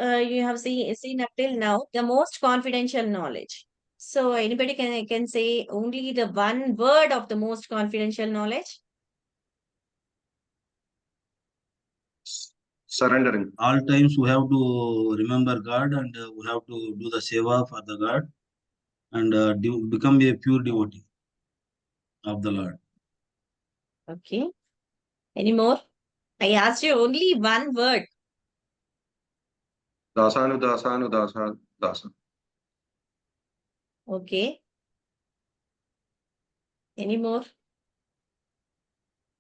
you have seen up till now the most confidential knowledge. So anybody can say only the one word of the most confidential knowledge. Surrendering. All times we have to remember God and we have to do the seva for the God and become a pure devotee of the Lord. Okay. Any more? I asked you only one word. Dasa. Okay. Any more?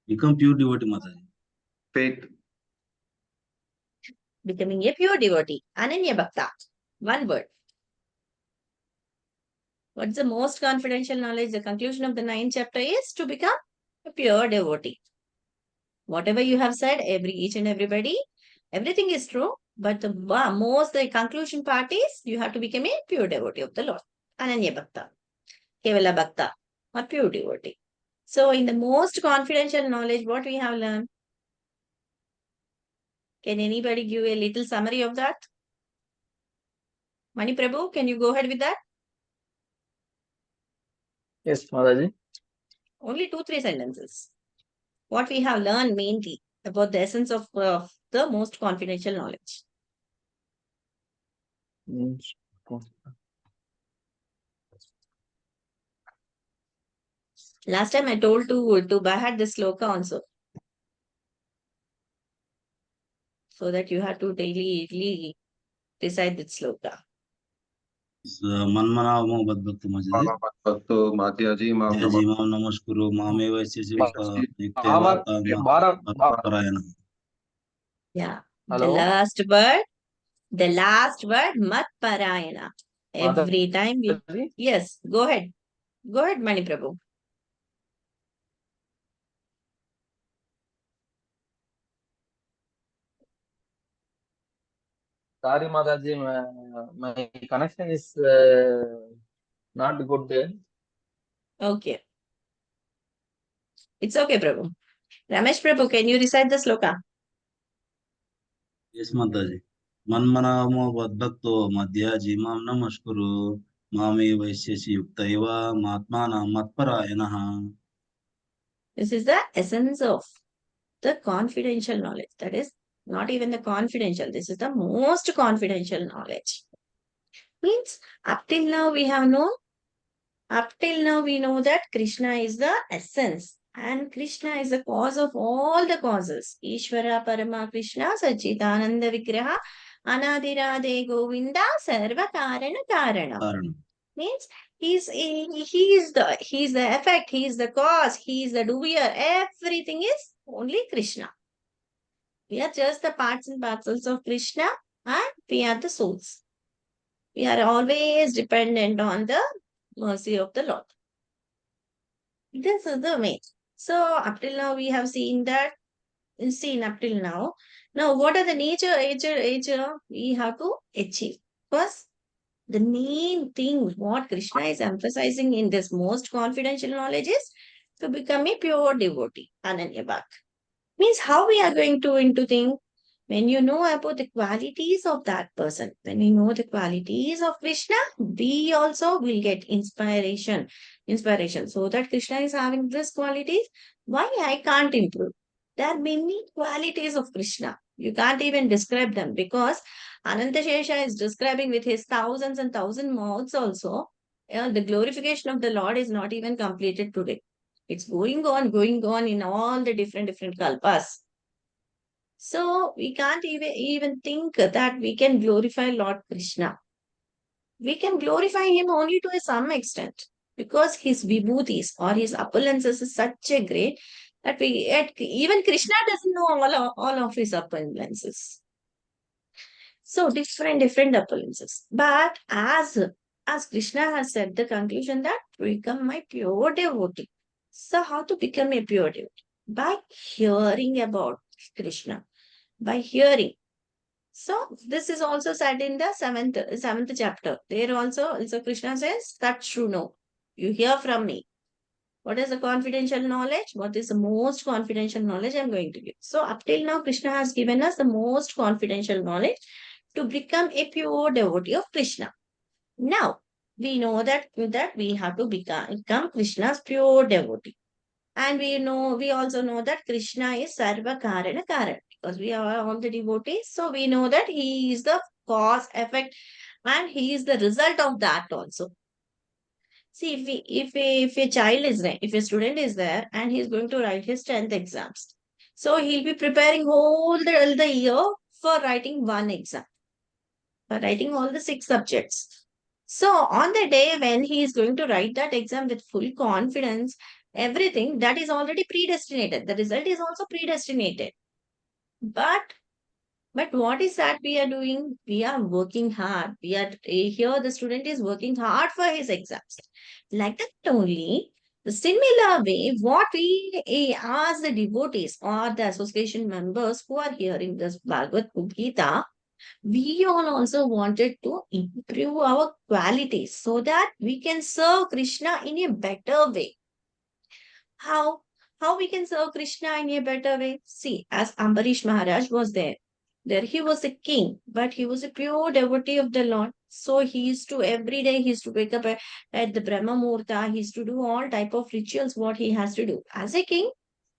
Become pure devotee, Mataji. Faith. Becoming a pure devotee. Ananya Bhakta. One word. What's the most confidential knowledge? The conclusion of the 9th chapter is to become a pure devotee. Whatever you have said, each and everybody, everything is true. But the conclusion part is you have to become a pure devotee of the Lord. Ananya Bhakta. Kevala Bhakta. Or pure devotee. So in the most confidential knowledge, what we have learned? Can anybody give a little summary of that? Mani Prabhu, can you go ahead with that? Yes, Mataji. Only 2-3 sentences. What we have learned mainly about the essence of the most confidential knowledge. Last time I told to Bahat the sloka also. So that you have to daily recite that sloka. Manmanavamo Badbhaktu Majaji. Madhyaji Madhyaji Mam Namaskuru Mameva Sisivta Parayana. Yeah. Hello? The last word, Mat Parayana. Every time we... Yes, go ahead. Go ahead, Mani Prabhu. Sorry, Mataji, my connection is not good. Okay. It's okay, Prabhu. Ramesh Prabhu, can you recite the sloka? Yes, Mataji. Manmanavamo Badbhakto Madhyaji Mam Namaskuru Mameva Sisivta Matmana Matparayana. This is the essence of the confidential knowledge. That is not even the confidential. This is the most confidential knowledge. Means up till now we know that Krishna is the essence and Krishna is the cause of all the causes. Ishvara Parama Krishna Sachitananda Vigraha Anadirade Govinda Sarva Karana Karana. Means he's the effect, he's the cause, he's the doer. Everything is only Krishna. We are just the parts and parcels of Krishna and we are the souls. We are always dependent on the mercy of the Lord. This is the way. So up till now we have seen up till now. Now what are the nature we have to achieve? First, the main thing what Krishna is emphasizing in this most confidential knowledge is to become a pure devotee. Ananya Bhakti. Means how we are going to into think when you know about the qualities of that person, when we know the qualities of Krishna, we also will get inspiration. So that Krishna is having these qualities, why I can't improve? There are many qualities of Krishna. You can't even describe them because Ananta Shesha is describing with his thousands and thousand mouths also. The glorification of the Lord is not even completed today. It's going on in all the different kalpas. So we can't even think that we can glorify Lord Krishna. We can glorify him only to some extent because his vibhutis or his opulences is such a great that even Krishna doesn't know all of his opulences. So different opulences. But as Krishna has said the conclusion that become my pure devotee. So how to become a pure devotee? By hearing about Krishna. By hearing. So this is also said in the seventh chapter. There also Krishna says, Tat Shruno. You hear from me. What is the confidential knowledge? What is the most confidential knowledge I'm going to give? So up till now, Krishna has given us the most confidential knowledge. to become a pure devotee of Krishna. Now, we know that we have to become Krishna's pure devotee. And we also know that Krishna is Sarva Karana Karan, because we are all the devotees. So we know that he is the cause, effect, and he is the result of that also. See, if a child is there, if a student is there and he is going to write his 10th exams, so he'll be preparing all the year for writing one exam, for writing all the 6 subjects. So on the day when he is going to write that exam with full confidence, everything that is already predestinated. The result is also predestinated. But what is that we are doing? We are working hard. Here the student is working hard for his exams. Like that only, the similar way, what we ask the devotees or the association members who are hearing this Bhagavad Gita, we all also wanted to improve our qualities so that we can serve Krishna in a better way. How? How we can serve Krishna in a better way? See, as Ambarish Maharaj was there he was a king, but he was a pure devotee of the Lord. So he used to, every day he used to wake up at the Brahma Muhurta, he used to do all type of rituals, what he has to do. As a king,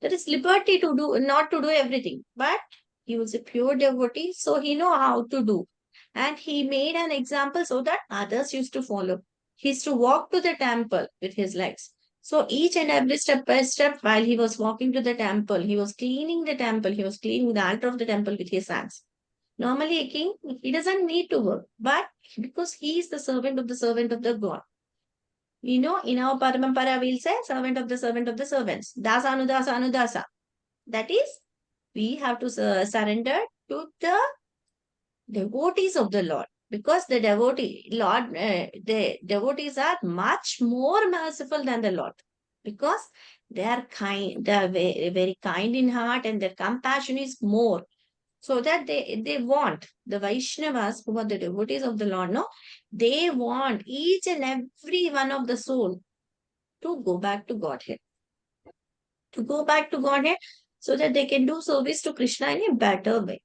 there is liberty to do, not to do everything, but he was a pure devotee, so he know how to do. And he made an example so that others used to follow. He used to walk to the temple with his legs. So each and every step by step, while he was walking to the temple, he was cleaning the temple, he was cleaning the altar of the temple with his hands. Normally, a king, he doesn't need to work, but because he is the servant of the God. In our Paramampara, we'll say servant of the servants. Dasa anudasa anudasa. That is, we have to surrender to the devotees of the Lord. Because the devotees are much more merciful than the Lord. Because they are kind, they are very, very kind in heart, and their compassion is more. So that they want the Vaishnavas, who are the devotees of the Lord, no, they want each and every one of the soul to go back to Godhead. To go back to Godhead so that they can do service to Krishna in a better way.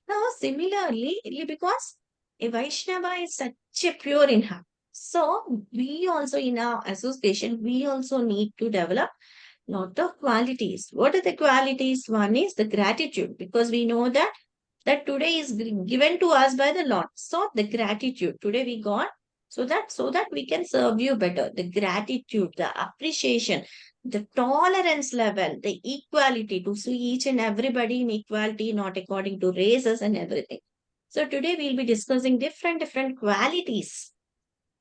Now, similarly, because a Vaishnava is such a pure in heart. So, we also in our association, we also need to develop lot of qualities. What are the qualities? One is the gratitude, because we know that today is given to us by the Lord. So the gratitude today we got, so that we can serve you better. The gratitude, the appreciation, the tolerance level, the equality, to see each and everybody in equality, not according to races and everything. So today we'll be discussing different qualities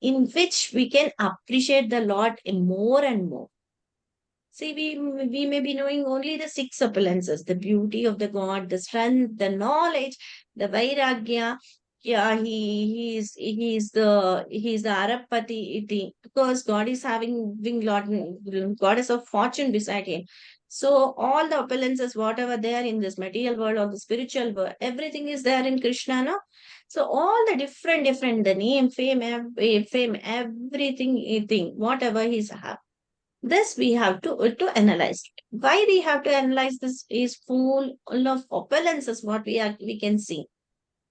in which we can appreciate the Lord more and more. See, we may be knowing only the 6 appearances, the beauty of the God, the strength, the knowledge, the vairagya. Yeah, he's the Arapati, because God is having goddess of fortune beside him. So all the appearances, whatever there in this material world or the spiritual world, everything is there in Krishna, no? So all the different, the name, fame, everything, whatever he's have. This we have to analyze. Why we have to analyze this is full of opulences, what we can see.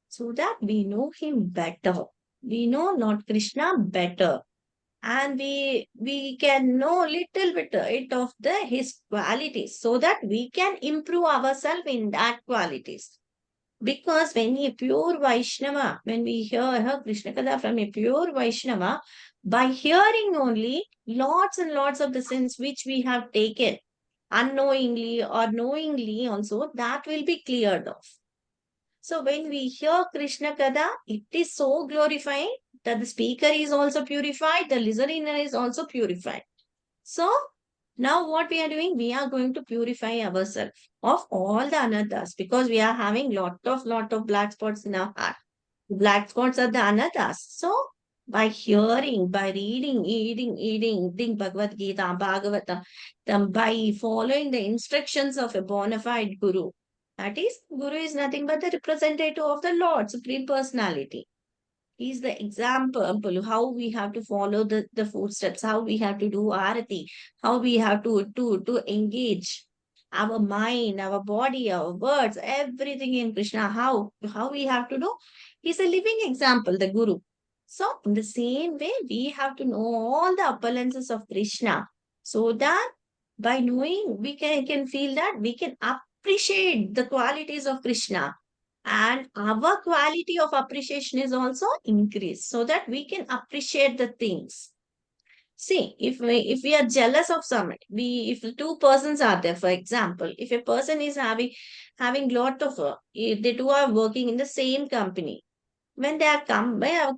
So that we know him better. We know Lord Krishna better. And we can know little bit of his qualities, so that we can improve ourselves in that qualities. Because when a pure Vaishnava, when we hear Krishna Katha from a pure Vaishnava, by hearing only, lots and lots of the sins which we have taken, unknowingly or knowingly also, that will be cleared off. So when we hear Krishna Katha, it is so glorifying that the speaker is also purified, the listener is also purified. So now what we are doing, we are going to purify ourselves of all the anathas, because we are having lot of black spots in our heart. Black spots are the anathas. So by hearing, by reading, eating Bhagavad Gita, Bhagavatam, by following the instructions of a bona fide guru, that is, guru is nothing but the representative of the Lord, Supreme Personality. He's the example how we have to follow the footsteps, how we have to do arati, how we have to engage. our mind, our body, our words, everything in Krishna. How we have to do? He's a living example, the Guru. So in the same way, we have to know all the appearances of Krishna, so that by knowing we can feel that we can appreciate the qualities of Krishna, and our quality of appreciation is also increased, so that we can appreciate the things. See, if we are jealous of someone, if two persons are there, for example, if a person is having lot of they two are working in the same company. When they are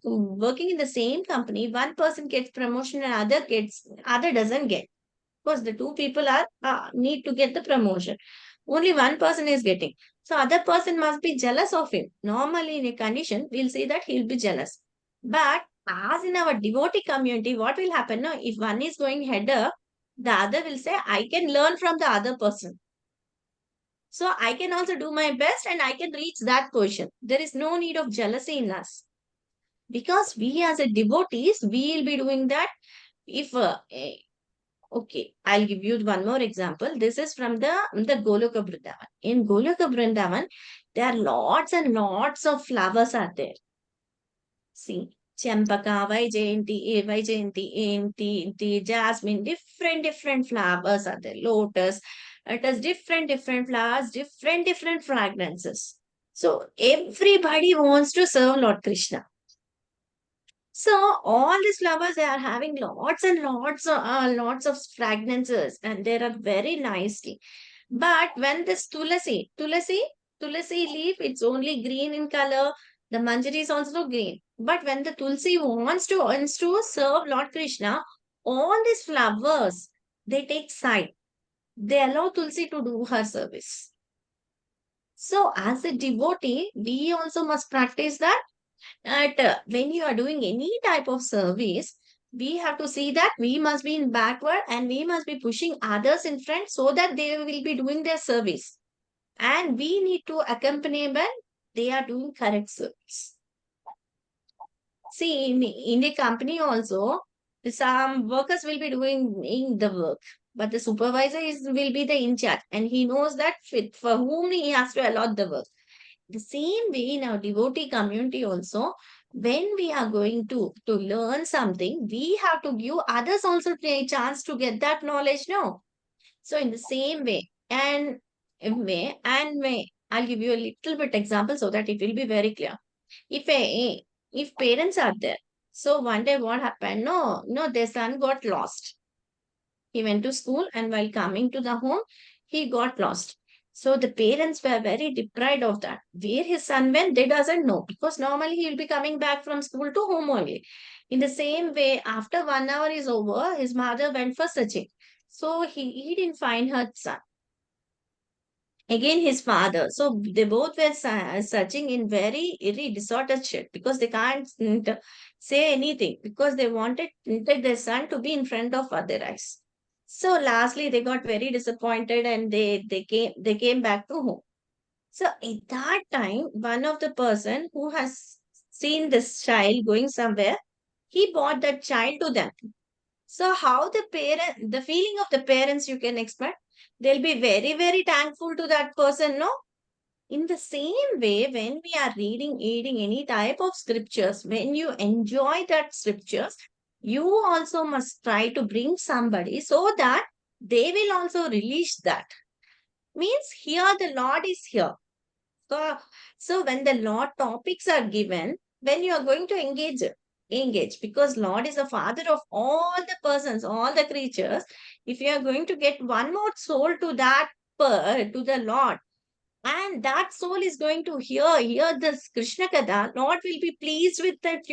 working in the same company, one person gets promotion and other doesn't get. Because the two people are need to get the promotion. Only one person is getting. So other person must be jealous of him. Normally in a condition, we'll say that he'll be jealous. But as in our devotee community, what will happen now? If one is going header, the other will say, I can learn from the other person. So I can also do my best and I can reach that position. There is no need of jealousy in us. Because we as a devotees, we will be doing that. If Okay, I'll give you one more example. This is from the Goloka Vrindavan. In Goloka Vrindavan, there are lots and lots of flowers are there. See, Champaka, Vajayanti, Jasmine, different flowers are there. Lotus, it has different flowers, different fragrances. So everybody wants to serve Lord Krishna. So all these flowers, they are having lots and lots of fragrances, and they are very nicely. But when this tulasi leaf, it's only green in color. The manjari is also green. But when the tulsi wants to serve Lord Krishna, all these flowers, they take side. They allow Tulsi to do her service. So as a devotee, we also must practice that when you are doing any type of service, we have to see that we must be in backward and we must be pushing others in front, so that they will be doing their service. And we need to accompany when they are doing correct service. See, in the company also, some workers will be doing the work, but the supervisor will be the in charge, and he knows that for whom he has to allot the work. The same way in our devotee community also, when we are going to learn something, we have to give others also a chance to get that knowledge, no? So in the same way, I'll give you a little bit example so that it will be very clear. If parents are there, so one day what happened? No, their son got lost. He went to school, and while coming to the home, he got lost. So the parents were very deprived of that. Where his son went, they doesn't know, because normally he will be coming back from school to home only. In the same way, after 1 hour is over, his mother went for searching. So he didn't find her son. Again, his father. So they both were searching in very disordered state, because they can't say anything, because they wanted their son to be in front of other eyes. So lastly, they got very disappointed, and they came back to home. So at that time, one of the person who has seen this child going somewhere, he brought that child to them. So how the feeling of the parents, you can expect, they'll be very thankful to that person, no? In the same way, when we are reading any type of scriptures, when you enjoy that scriptures, you also must try to bring somebody, so that they will also release that. Means here the Lord is here. So when the Lord topics are given, when you are going to engage, because Lord is the father of all the persons, all the creatures. If you are going to get one more soul to to the Lord, and that soul is going to hear this Krishna Katha, Lord will be pleased with that,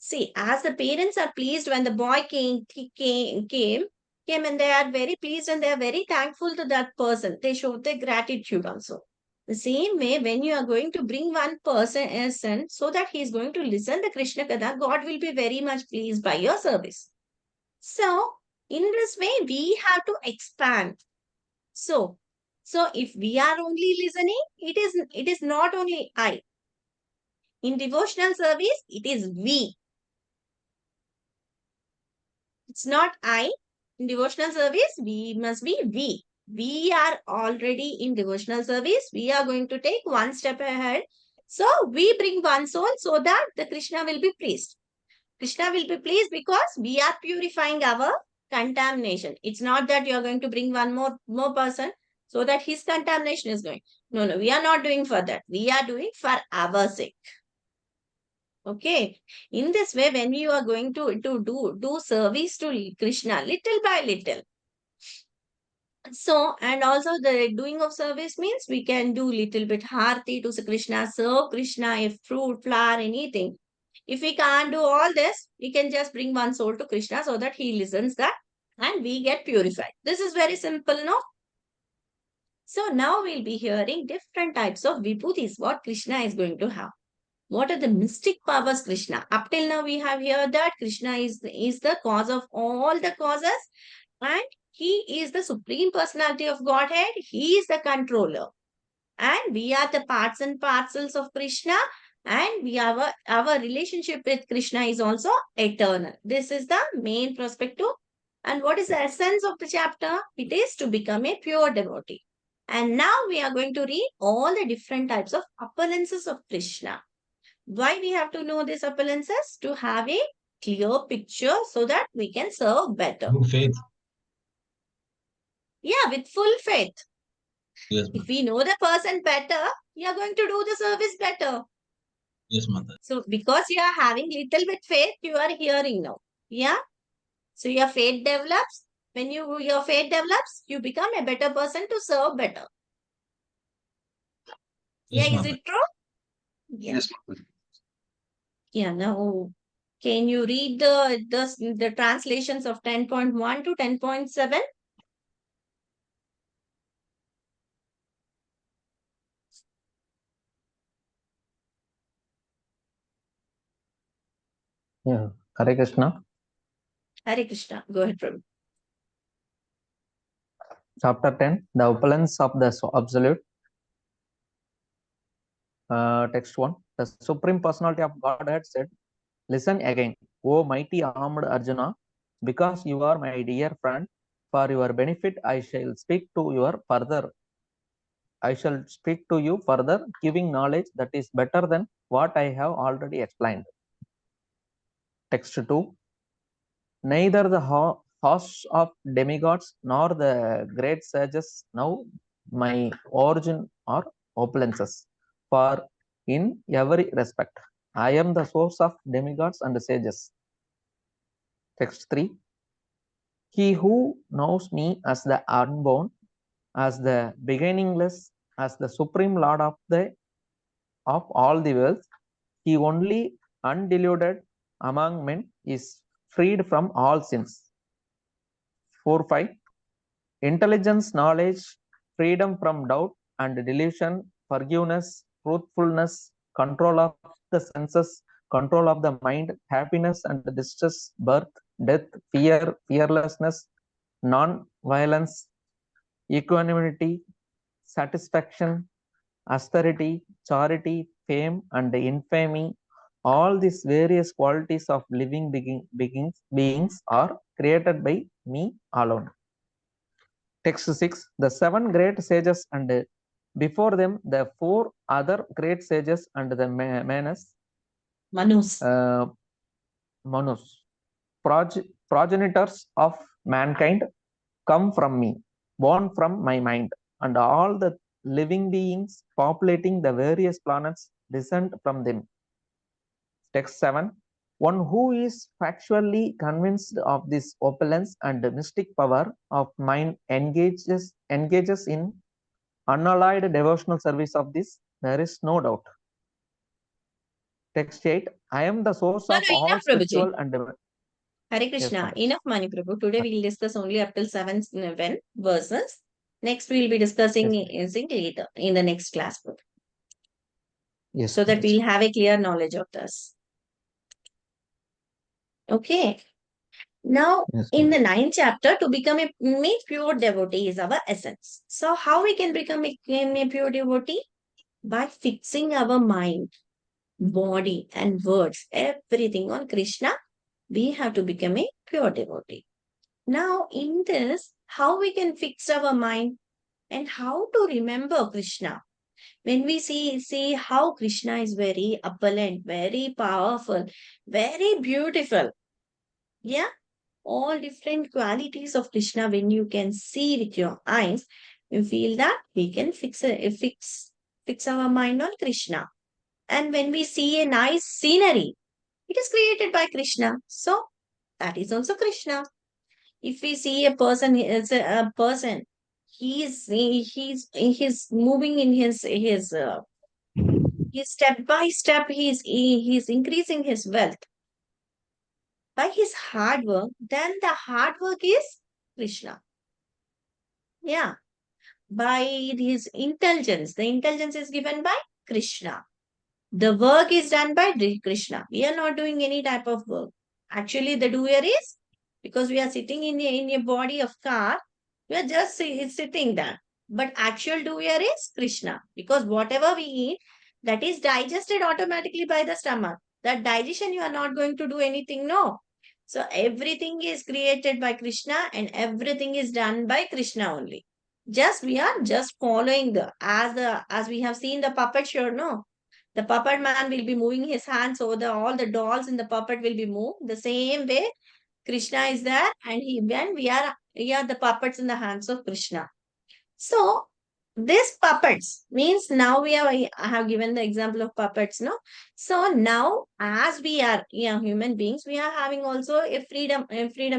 See, as the parents are pleased when the boy came, and they are very pleased and they are very thankful to that person. They show their gratitude also. The same way, when you are going to bring one person so that he is going to listen the Krishna Katha, God will be very much pleased by your service. So, in this way, we have to expand. So if we are only listening, it is not only I. In devotional service, it is we. It's not I. In devotional service, we must be we. we are already in devotional service. We are going to take one step ahead. So we bring one soul so that the Krishna will be pleased. Krishna will be pleased because we are purifying our contamination. It's not that you are going to bring one more person so that his contamination is going. No, we are not doing for that. We are doing for our sake. Okay. In this way, when you are going to do service to Krishna, little by little. So, and also the doing of service means we can do little bit harti to Krishna, serve Krishna, a fruit, flower, anything. If we can't do all this, we can just bring one soul to Krishna so that he listens that and we get purified. This is very simple, no? So now we'll be hearing different types of vibhutis, what Krishna is going to have. What are the mystic powers Krishna? Up till now we have heard that Krishna is the cause of all the causes and he is the supreme personality of Godhead. He is the controller. And we are the parts and parcels of Krishna. And we have our relationship with Krishna is also eternal. This is the main perspective. And what is the essence of the chapter? It is to become a pure devotee. And now we are going to read all the different types of appearances of Krishna. Why we have to know these appearances? To have a clear picture so that we can serve better. Good faith. Yeah, with full faith. Yes, If we know the person better, we are going to do the service better. yes, Mother. So because you are having little bit faith, you are hearing now. Yeah. So your faith develops. When your faith develops, you become a better person to serve better. Yes, Yeah, is Mother. it true? Yeah. Yes, Mataji. Yeah. Now, can you read the translations of 10.1 to 10.7? Yeah. Hare Krishna. Hare Krishna. Go ahead, Prabhu. Chapter 10, the opulence of the Absolute. Text 1. The Supreme Personality of Godhead said, listen again, O mighty armed Arjuna, because you are my dear friend, for your benefit I shall speak to you further, giving knowledge that is better than what I have already explained. Text 2. Neither the hosts of demigods nor the great sages know my origin or opulences, for in every respect I am the source of demigods and sages. Text 3. He who knows me as the unborn, as the beginningless, as the supreme lord of all the worlds, he only undiluted among men is freed from all sins. 4.5. Intelligence, knowledge, freedom from doubt and delusion, forgiveness, truthfulness, control of the senses, control of the mind, happiness and distress, birth, death, fear, fearlessness, non-violence, equanimity, satisfaction, austerity, charity, fame and infamy, all these various qualities of living beings are created by me alone. Text 6. The 7 great sages and before them the 4 other great sages and the Manus, progenitors of mankind, come from me, born from my mind, and all the living beings populating the various planets descend from them. Text 7. One who is factually convinced of this opulence and mystic power of mind engages in unalloyed devotional service of this, there is no doubt. Text 8. I am the source of all Enough, Prabhuji. spiritual and Hare Krishna. Yes, Enough, Mani Prabhu. Today we'll discuss only up till 7 verses. Next we'll be discussing later in the next class. yes, So that we'll have a clear knowledge of this. Okay. Now, yes, in the 9th chapter, to become a pure devotee is our essence. So, how we can become a pure devotee? By fixing our mind, body, and words, everything on Krishna, we have to become a pure devotee. Now, in this, how we can fix our mind? And how to remember Krishna? When we see how Krishna is very opulent, very powerful, very beautiful. Yeah, all different qualities of Krishna, when you can see with your eyes, you feel that we can fix our mind on Krishna. And when we see a nice scenery, it is created by Krishna. So that is also Krishna. If we see a person, a person, he's moving in his step by step, he's increasing his wealth by his hard work. Then the hard work is Krishna. Yeah, by his intelligence, the intelligence is given by Krishna. The work is done by Krishna. We are not doing any type of work. Actually, the doer is, because we are sitting in a body of car, we are just sitting there. But actual doer is Krishna, because whatever we eat, that is digested automatically by the stomach. That digestion, you are not going to do anything, no. So everything is created by Krishna and everything is done by Krishna only. Just we are just following as we have seen the puppet show, no. The puppet man will be moving his hands, so all the dolls in the puppet will be moved. The same way, Krishna is there, and when we are the puppets in the hands of Krishna. So these puppets means, now I have given the example of puppets, no? So now, as we are, human beings, we are having also a freedom,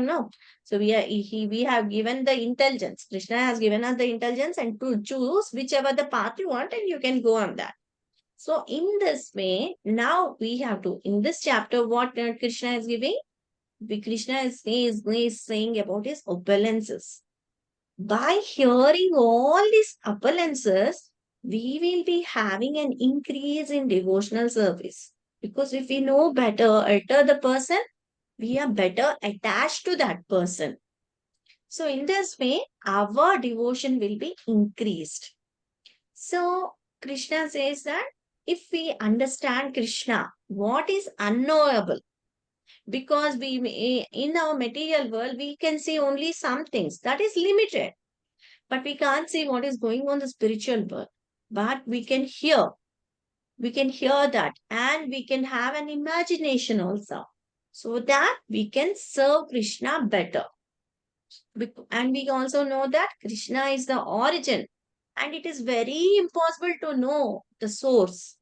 no? So we have given the intelligence. Krishna has given us the intelligence, and to choose whichever the path you want, and you can go on that. So in this way, now we have to, in this chapter, what Krishna is giving? Krishna is saying about his opulences. By hearing all these opulences, we will be having an increase in devotional service. Because if we know better the person, we are better attached to that person. So in this way, our devotion will be increased. So Krishna says that if we understand Krishna, what is unknowable? Because in our material world, we can see only some things that is limited, but we can't see what is going on in the spiritual world. But we can hear that, and we can have an imagination also, so that we can serve Krishna better. And we also know that Krishna is the origin, and it is very impossible to know the source.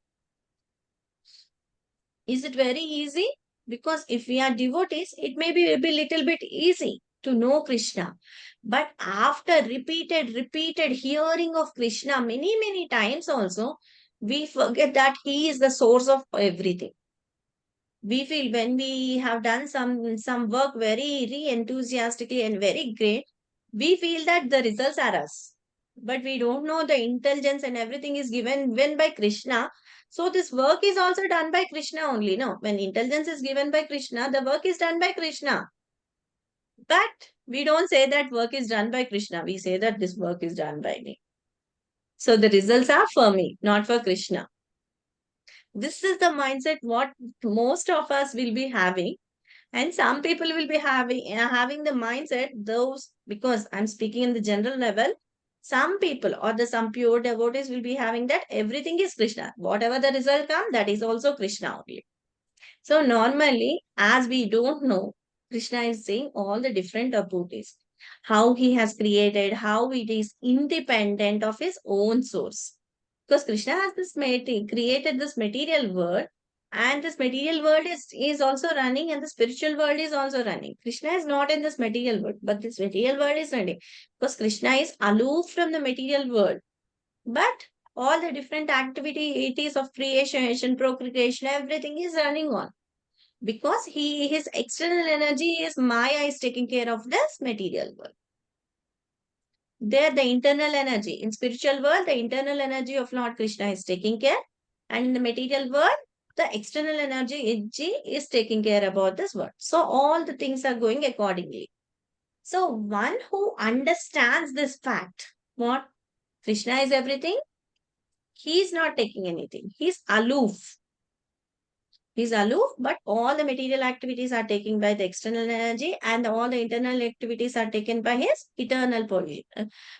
Is it very easy? Because if we are devotees, it may be a little bit easy to know Krishna. But after repeated hearing of Krishna many times also, we forget that he is the source of everything. We feel when we have done some work very enthusiastically and very great, we feel that the results are us. But we don't know the intelligence and everything is given by Krishna. So this work is also done by Krishna only. No, when intelligence is given by Krishna, the work is done by Krishna. But we don't say that work is done by Krishna. We say that this work is done by me. So the results are for me, not for Krishna. This is the mindset what most of us will be having. And some people will be having the mindset, those, because I'm speaking in the general level, some people or some pure devotees will be having that everything is Krishna. Whatever the result comes, that is also Krishna only. So normally, as we don't know, Krishna is saying all the different devotees, how he has created, how it is independent of his own source. Because Krishna has created this material world, and this material world is also running, and the spiritual world is also running. Krishna is not in this material world, but this material world is running. Because Krishna is aloof from the material world. But all the different activities of creation, procreation, everything is running on. Because his external energy is Maya is taking care of this material world. There, the internal energy. In spiritual world, the internal energy of Lord Krishna is taking care. And in the material world, the external energy is taking care about this world. So all the things are going accordingly. So one who understands this fact, what? Krishna is everything. He is not taking anything. He is aloof. He's aloof, but all the material activities are taken by the external energy, and all the internal activities are taken by his eternal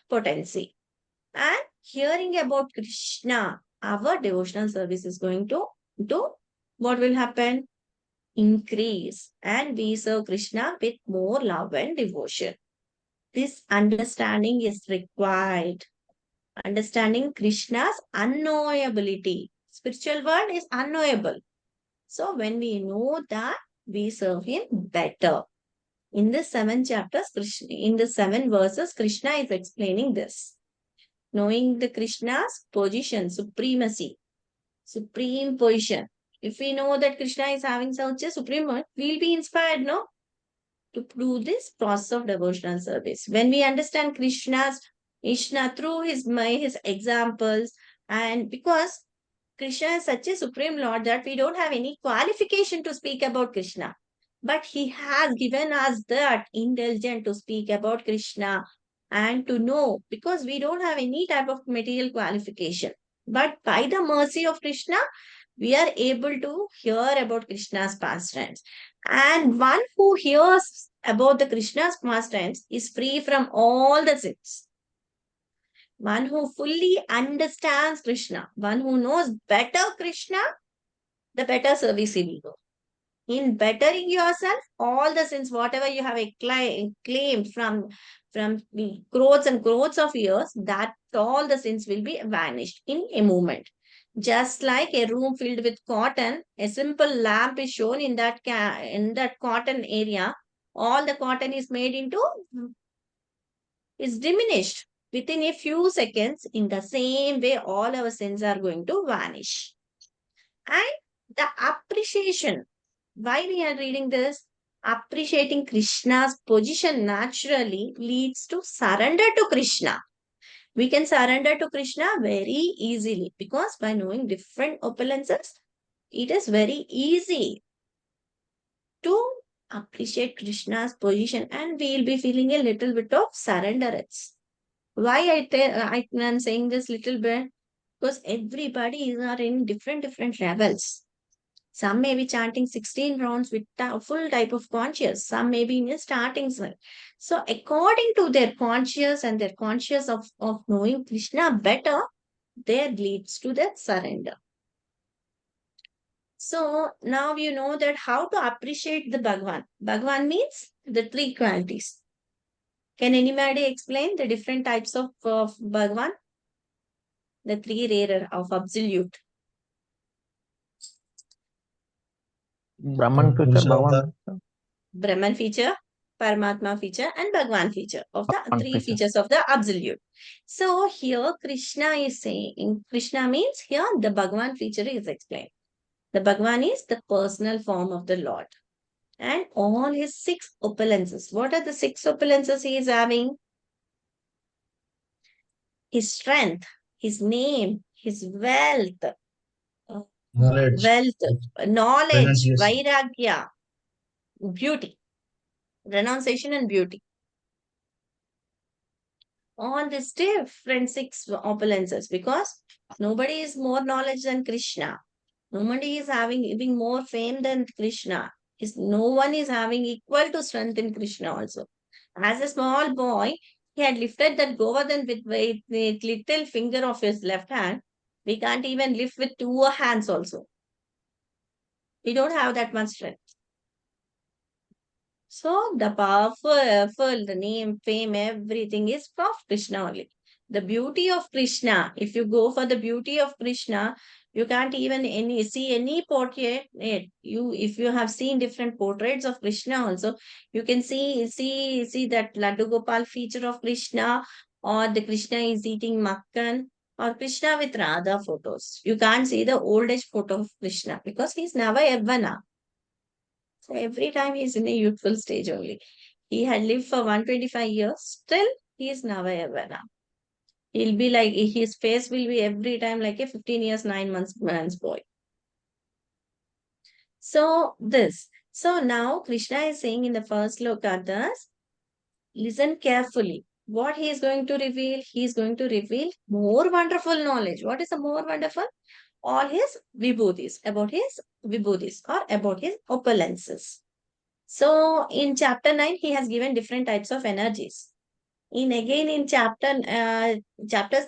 potency. And hearing about Krishna, our devotional service is going to do what will happen? Increase. And we serve Krishna with more love and devotion. This understanding is required. Understanding Krishna's unknowability. Spiritual world is unknowable. So when we know that, we serve him better. In the 7 chapters, in the 7 verses, Krishna is explaining this. Knowing the Krishna's position, supremacy, supreme position. If we know that Krishna is having such a supreme one, we'll be inspired, no? To do this process of devotional service. When we understand Krishna through his examples, and because Krishna is such a supreme Lord that we don't have any qualification to speak about Krishna. But he has given us that indulgence to speak about Krishna and to know, because we don't have any type of material qualification. But by the mercy of Krishna, we are able to hear about Krishna's pastimes. And one who hears about the Krishna's pastimes is free from all the sins. One who fully understands Krishna, one who knows better Krishna, the better service he will go. In bettering yourself, all the sins, whatever you have claimed from the crores and crores of years, that all the sins will be vanished in a moment. Just like a room filled with cotton, a simple lamp is shown in that cotton area. All the cotton is made into, is diminished within a few seconds. In the same way, all our sins are going to vanish. And the appreciation, why we are reading this? Appreciating Krishna's position naturally leads to surrender to Krishna. We can surrender to Krishna very easily because by knowing different opulences, it is very easy to appreciate Krishna's position, and we will be feeling a little bit of surrender. Why I am saying this little bit? Because everybody is in different levels. Some may be chanting 16 rounds with a full type of conscious. Some may be in a starting swing. So according to their conscious and their conscious of knowing Krishna better, there leads to that surrender. So now you know that how to appreciate the Bhagavan. Bhagavan means the 3 qualities. Can anybody explain the different types of Bhagavan? The 3 rarer of absolute. Brahman feature, Bhagavan feature. Brahman feature, Paramatma feature, and Bhagavan feature of the Bhagavan 3 feature. features of the absolute. So here Krishna is saying, Krishna means here the Bhagavan feature is explained. The Bhagavan is the personal form of the Lord. And all his 6 opulences. What are the 6 opulences he is having? His strength, his name, his wealth, Knowledge. knowledge, Renunciation. vairagya, beauty, renunciation and beauty. All these different 6 opulences, because nobody is more knowledge than Krishna. Nobody is having more fame than Krishna. No one is having equal to strength in Krishna also. As a small boy, he had lifted that Govardhan with little finger of his left hand. We can't even lift with 2 hands also. We don't have that much strength. So the powerful, the name, fame, everything is of Krishna only. The beauty of Krishna, if you go for the beauty of Krishna, you can't even see any portrait. If you have seen different portraits of Krishna also, you can see that Laddu Gopal feature of Krishna, or the Krishna is eating makkan, or Krishna with Radha photos. You can't see the old age photo of Krishna because he's never Yavana. So every time he's in a youthful stage only. He had lived for 125 years. Still, he is Navayavana. He'll be like, his face will be every time like a 15 years, 9 months man's boy. So now Krishna is saying in the first lokatas, listen carefully. What he is going to reveal? He is going to reveal more wonderful knowledge. What is the more wonderful? All his vibhutis, about his vibhutis or about his opulences. So in chapter 9, he has given different types of energies. In chapter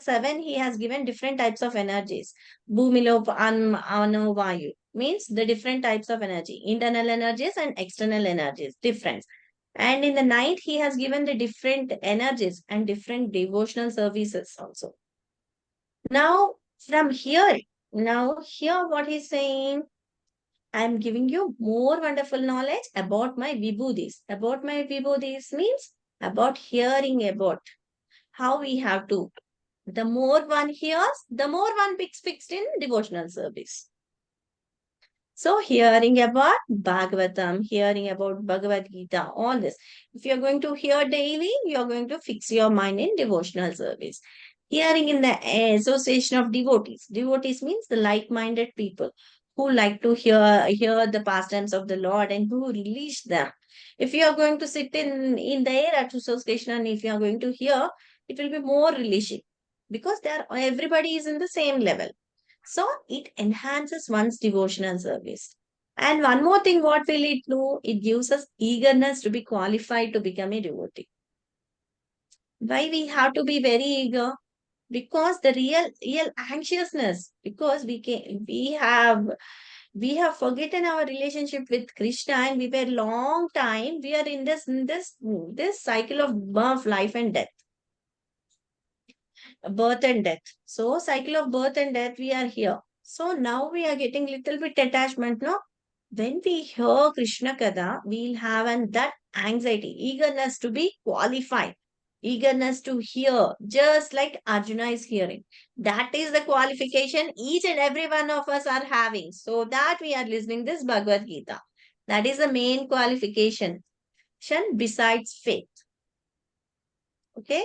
7, he has given different types of energies. Bhumilo Anu Vayu means the different types of energy, internal energies and external energies, difference. And in the ninth, he has given the different energies and different devotional services also. Now, here what he's saying, I'm giving you more wonderful knowledge about my vibhudis. About my vibhudis means about hearing about how we have to. The more one hears, the more one picks fixed in devotional service. So hearing about Bhagavatam, hearing about Bhagavad Gita, all this. If you're going to hear daily, you're going to fix your mind in devotional service. Hearing in the association of devotees. Devotees means the like-minded people who like to hear the pastimes of the Lord and who release them. If you are going to sit in their association and if you are going to hear, it will be more releasing because everybody is in the same level. So it enhances one's devotional service. And one more thing, what will it do? It gives us eagerness to be qualified to become a devotee. Why we have to be very eager? Because the real anxiousness, because we have forgotten our relationship with Krishna and we were long time, we are in this cycle of birth, life and death. Birth and death. So cycle of birth and death, we are here. So now we are getting little bit attachment, no? When we hear Krishna Kada, we'll have that anxiety, eagerness to be qualified, eagerness to hear, just like Arjuna is hearing. That is the qualification each and every one of us are having. So that we are listening this Bhagavad Gita. That is the main qualification besides faith. Okay?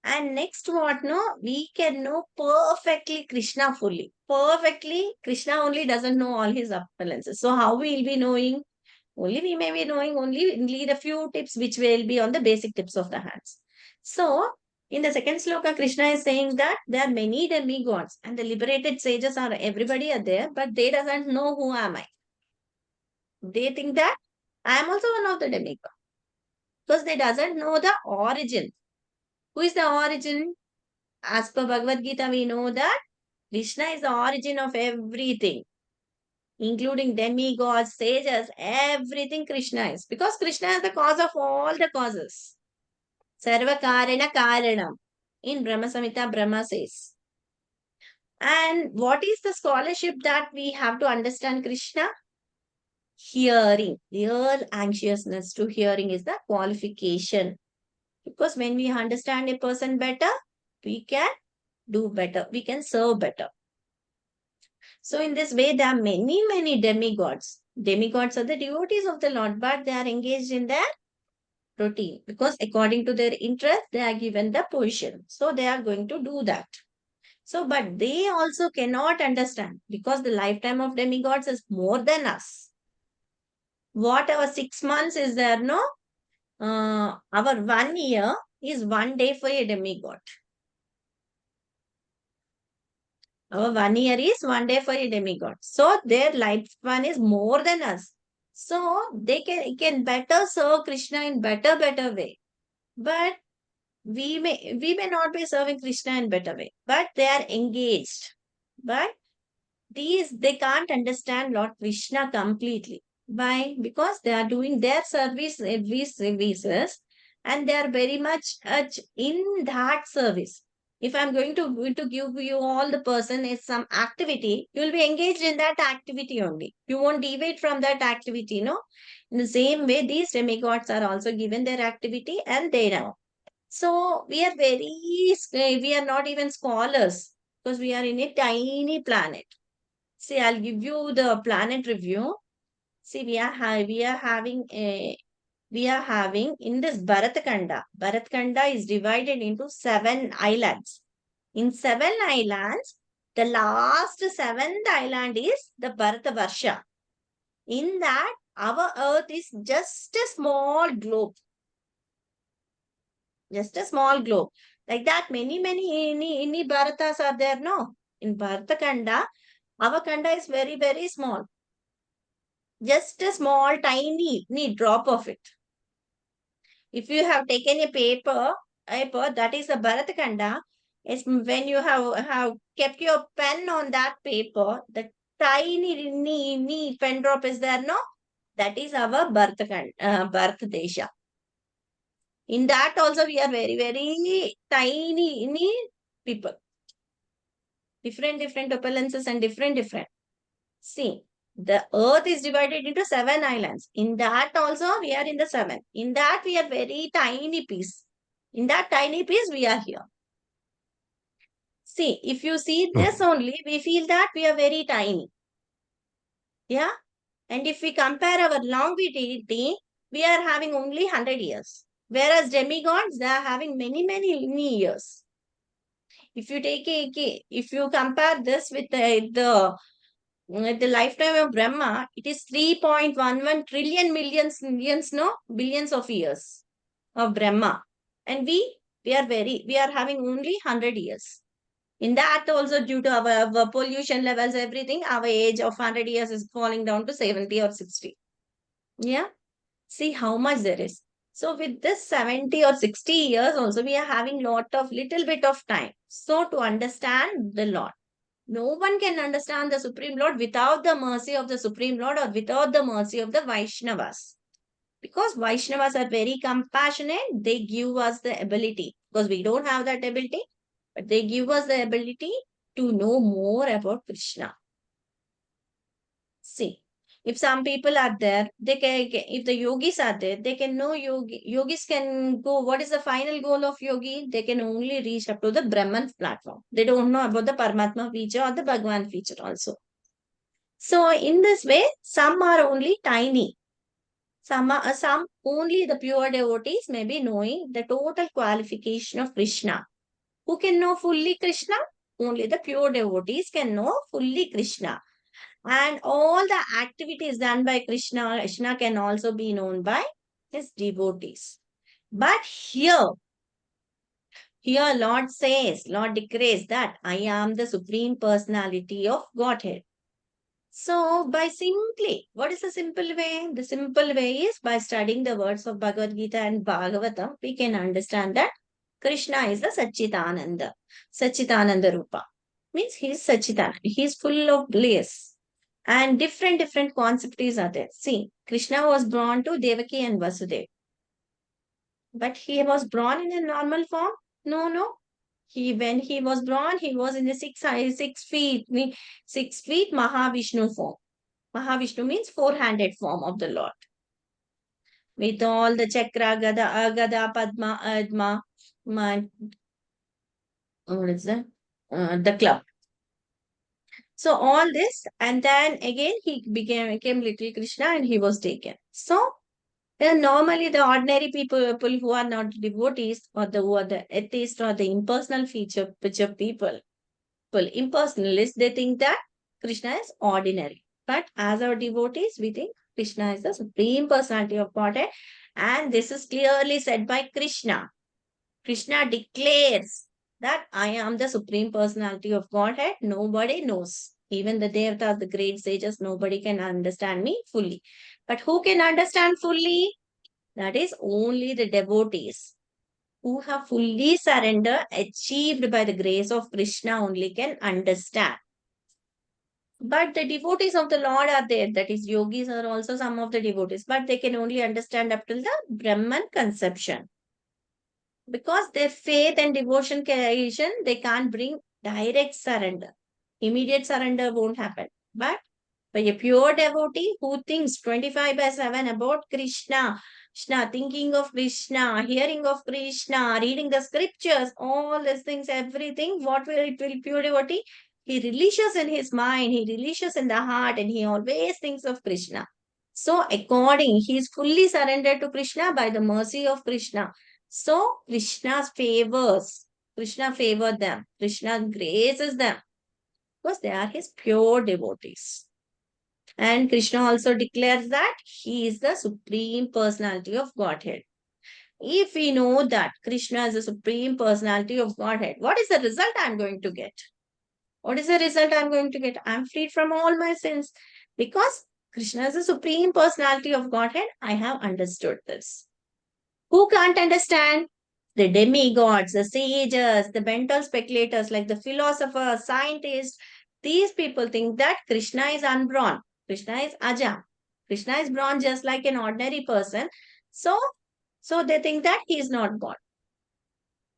And next what, no? We can know perfectly Krishna fully. Perfectly, Krishna only doesn't know all his appearances. So how we will be knowing? Only we may be knowing only the few tips which will be on the basic tips of the hands. So, in the second sloka, Krishna is saying that there are many demigods and the liberated sages are everybody are there, but they doesn't know who am I. They think that I am also one of the demigods because they doesn't know the origin. Who is the origin? As per Bhagavad Gita, we know that Krishna is the origin of everything, including demigods, sages, everything Krishna is. Because Krishna is the cause of all the causes. Sarva Karana Karanam. In Brahma Samhita, Brahma says. And what is the scholarship that we have to understand Krishna? Hearing. Real anxiousness to hearing is the qualification. Because when we understand a person better, we can do better. We can serve better. So in this way, there are many demigods. Demigods are the devotees of the Lord, but they are engaged in their routine because according to their interest, they are given the position. So they are going to do that. So, but they also cannot understand because the lifetime of demigods is more than us. What our 6 months is there, no? Our 1 year is 1 day for a demigod. Our 1 year is 1 day for a demigod. So their lifespan is more than us. So they can better serve Krishna in better way. But we may not be serving Krishna in better way. But they are engaged. But they can't understand Lord Krishna completely. Why? Because they are doing their services and they are very much in that service. If I'm going to give you all the person is some activity, you will be engaged in that activity only. You won't deviate from that activity, no? In the same way, these demigods are also given their activity and they know. So we are not even scholars because we are in a tiny planet. See, I'll give you the planet review. See, we are having in this Bharatkanda. Bharatkanda is divided into 7 islands. In 7 islands, the last 7th island is the Bharatavarsha. In that, our earth is just a small globe. Just a small globe. Like that, many any Bharatas are there, no? In Bharatkanda, our kanda is very small. Just a small, tiny drop of it. If you have taken a paper that is a Bharatakanda, when you have kept your pen on that paper, the tiny pen drop is there, no? That is our Bharat Desha. In that also we are very, very tiny people. Different opulences and different. See, the earth is divided into 7 islands. In that also we are in the 7. In that we are very tiny piece. In that tiny piece we are here. See, if you see this only, we feel that we are very tiny. Yeah. And if we compare our longevity, we are having only 100 years. Whereas demigods, they are having many years. If you compare this with the lifetime of Brahma, it is 3.11 trillion millions, no? Billions of years of Brahma. And we are having only 100 years. In that also, due to our pollution levels, everything, our age of 100 years is falling down to 70 or 60. Yeah. See how much there is. So with this 70 or 60 years also, we are having little bit of time. So to understand the Lord. No one can understand the Supreme Lord without the mercy of the Supreme Lord or without the mercy of the Vaishnavas. Because Vaishnavas are very compassionate, they give us the ability. Because we don't have that ability, but they give us the ability to know more about Krishna. See, if some people are there, they can, if the yogis are there, they can know yogis can go, what is the final goal of yogi? They can only reach up to the Brahman platform. They don't know about the Paramatma feature or the Bhagwan feature also. So in this way, some are only tiny. Some only the pure devotees may be knowing the total qualification of Krishna. Who can know fully Krishna? Only the pure devotees can know fully Krishna. And all the activities done by Krishna can also be known by his devotees. But here Lord declares that I am the Supreme Personality of Godhead. So, what is the simple way? The simple way is by studying the words of Bhagavad Gita and Bhagavatam, we can understand that Krishna is the Satchitananda Rupa. Means he is Satchitananda. He is full of bliss. And different concepts are there. See, Krishna was born to Devaki and Vasudeva. But he was born in a normal form? No. When he was born, he was in the 6 feet Mahavishnu form. Mahavishnu means 4-handed form of the Lord. With all the chakra, gada, padma, adma, what is that? The club. So all this, and then again he became little Krishna and he was taken. So normally the ordinary people who are not devotees or who are the atheists or the impersonal picture people, impersonalists, they think that Krishna is ordinary. But as our devotees, we think Krishna is the Supreme Personality of Godhead. And this is clearly said by Krishna. Krishna declares that I am the Supreme Personality of Godhead. Nobody knows. Even the Devatas, the great sages, nobody can understand me fully. But who can understand fully? That is only the devotees who have fully surrendered, achieved by the grace of Krishna only can understand. But the devotees of the Lord are there. That is, yogis are also some of the devotees. But they can only understand up till the Brahman conception. Because their faith and devotion creation, they can't bring direct surrender. Immediate surrender won't happen. But by a pure devotee who thinks 25/7 about Krishna, thinking of Krishna, hearing of Krishna, reading the scriptures, all these things, everything, what will it will pure devotee? He releases in his mind, he releases in the heart, and he always thinks of Krishna. So he is fully surrendered to Krishna by the mercy of Krishna. So Krishna favored them. Krishna graces them because they are his pure devotees. And Krishna also declares that he is the Supreme Personality of Godhead. If we know that Krishna is the Supreme Personality of Godhead, what is the result I'm going to get? What is the result I'm going to get? I'm freed from all my sins. Because Krishna is the Supreme Personality of Godhead, I have understood this. Who can't understand? The demigods, the sages, the mental speculators like the philosophers, scientists. These people think that Krishna is unborn. Krishna is Aja. Krishna is born just like an ordinary person. So, so they think that he is not God.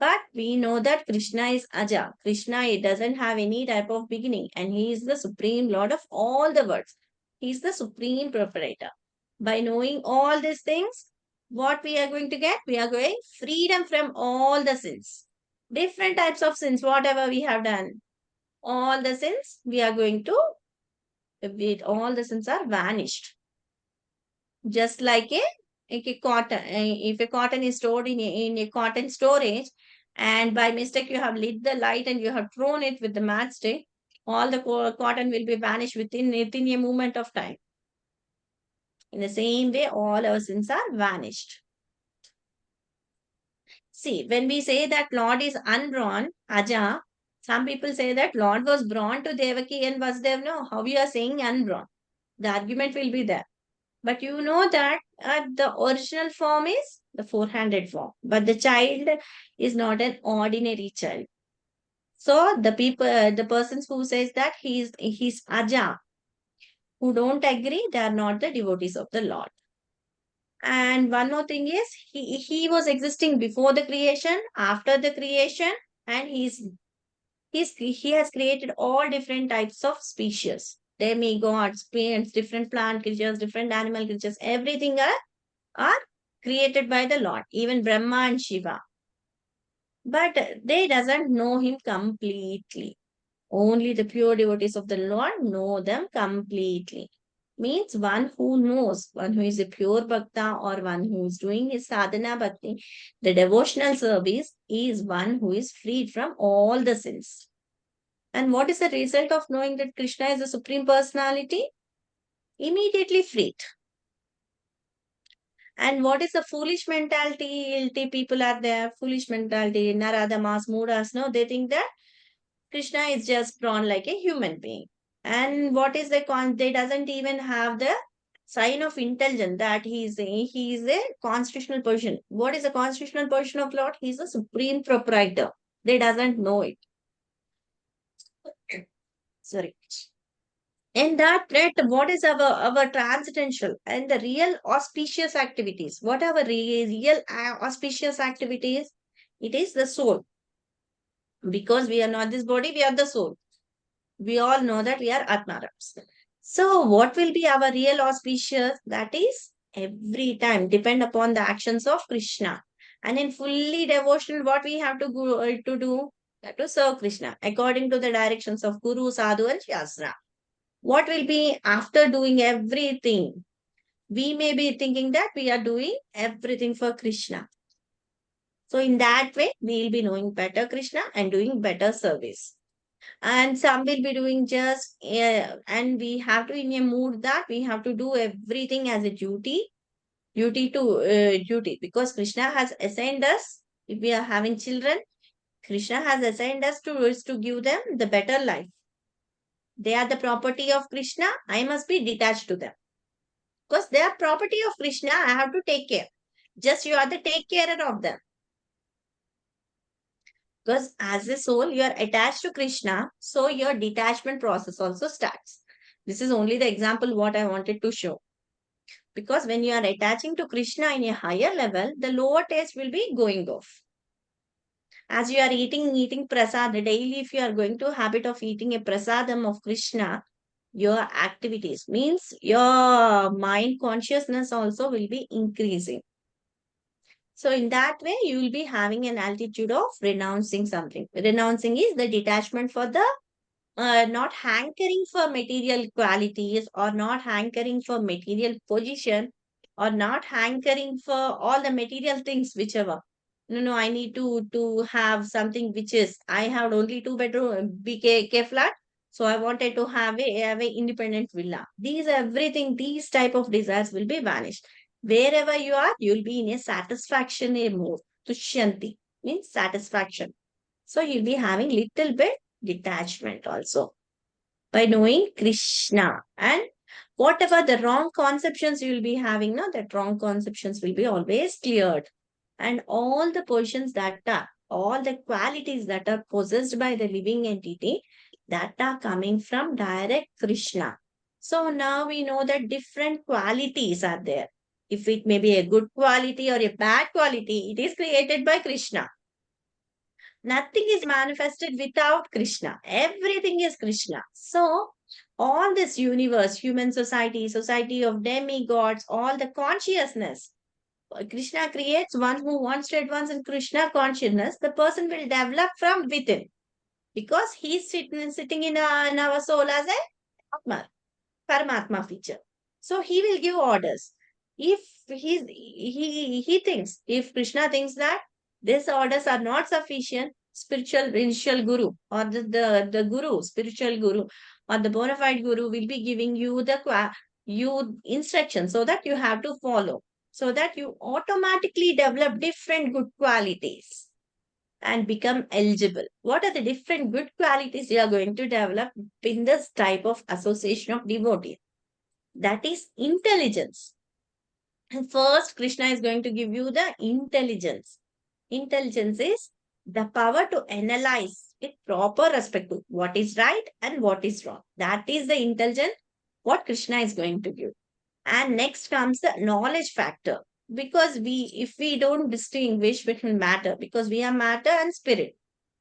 But we know that Krishna is Aja. Krishna, he doesn't have any type of beginning, and he is the supreme lord of all the worlds. He is the supreme proprietor. By knowing all these things, what we are going to get? We are going freedom from all the sins. Different types of sins, whatever we have done. All the sins, we are going to, all the sins are vanished. Just like a cotton, if a cotton is stored in a cotton storage, and by mistake you have lit the light and you have thrown it with the matchstick, all the cotton will be vanished within a moment of time. In the same way, all our sins are vanished. See, when we say that Lord is unborn, Aja, some people say that Lord was born to Devaki and Vasudev. No, how you are saying unborn? The argument will be there. But you know that the original form is the 400 form. But the child is not an ordinary child. So the people, the persons who says that he's Aja, who don't agree, they are not the devotees of the Lord. And one more thing is, he was existing before the creation, after the creation, and he has created all different types of species. Demigods, plants, different plant creatures, different animal creatures, everything are created by the Lord, even Brahma and Shiva. But they doesn't know him completely. Only the pure devotees of the Lord know them completely. Means one who knows, one who is a pure bhakta or one who is doing his sadhana bhakti, the devotional service is one who is freed from all the sins. And what is the result of knowing that Krishna is the Supreme Personality? Immediately freed. And what is the foolish mentality? People are there, foolish mentality, Naradamas, Mudas, no, they think that Krishna is just drawn like a human being. And what is they doesn't even have the sign of intelligence that he is a constitutional person. What is the constitutional person of Lord? He is the supreme proprietor. They doesn't know it. Sorry. And that what is our transcendental and the real auspicious activities? What are our real auspicious activities? It is the soul. Because we are not this body, we are the soul. We all know that we are Atmarams. So what will be our real auspicious? That is every time depend upon the actions of Krishna. And in fully devotional, what we have to go to do? To serve Krishna according to the directions of Guru, Sadhu and Shastra. What will be after doing everything? We may be thinking that we are doing everything for Krishna. So in that way, we will be knowing better Krishna and doing better service. And some will be doing just, and we have to in a mood that we have to do everything as a duty because Krishna has assigned us. If we are having children, Krishna has assigned us to give them the better life. They are the property of Krishna. I must be detached to them. Because they are property of Krishna, I have to take care. Just you are the take carer of them. Because as a soul, you are attached to Krishna, so your detachment process also starts. This is only the example what I wanted to show. Because when you are attaching to Krishna in a higher level, the lower taste will be going off. As you are eating prasad daily, if you are going to habit of eating a prasadam of Krishna, your activities means your mind consciousness also will be increasing. So in that way, you will be having an altitude of renouncing something. Renouncing is the detachment for the not hankering for material qualities or not hankering for material position or not hankering for all the material things, whichever. No, I need to have something which is, I have only 2 bedroom BK flat. So I wanted to have a independent villa. These type of desires will be vanished. Wherever you are, you'll be in a satisfaction mode. Tushyanti means satisfaction. So you'll be having little bit detachment also by knowing Krishna. And whatever the wrong conceptions you will be having, no, that wrong conceptions will be always cleared. And all the positions that are, all the qualities that are possessed by the living entity, that are coming from direct Krishna. So now we know that different qualities are there. If it may be a good quality or a bad quality, it is created by Krishna. Nothing is manifested without Krishna. Everything is Krishna. So, all this universe, human society, society of demigods, all the consciousness, Krishna creates one who wants to advance in Krishna consciousness, the person will develop from within because he's sitting in our soul as a Atma, Paramatma feature. So he will give orders. If he thinks, if Krishna thinks that these orders are not sufficient, spiritual guru or the guru, spiritual guru or the bona fide guru will be giving you you instructions so that you have to follow, so that you automatically develop different good qualities and become eligible. What are the different good qualities you are going to develop in this type of association of devotees? That is intelligence. And first, Krishna is going to give you the intelligence. Intelligence is the power to analyze with proper respect to what is right and what is wrong. That is the intelligence what Krishna is going to give. And next comes the knowledge factor. Because if we don't distinguish between matter, because we are matter and spirit,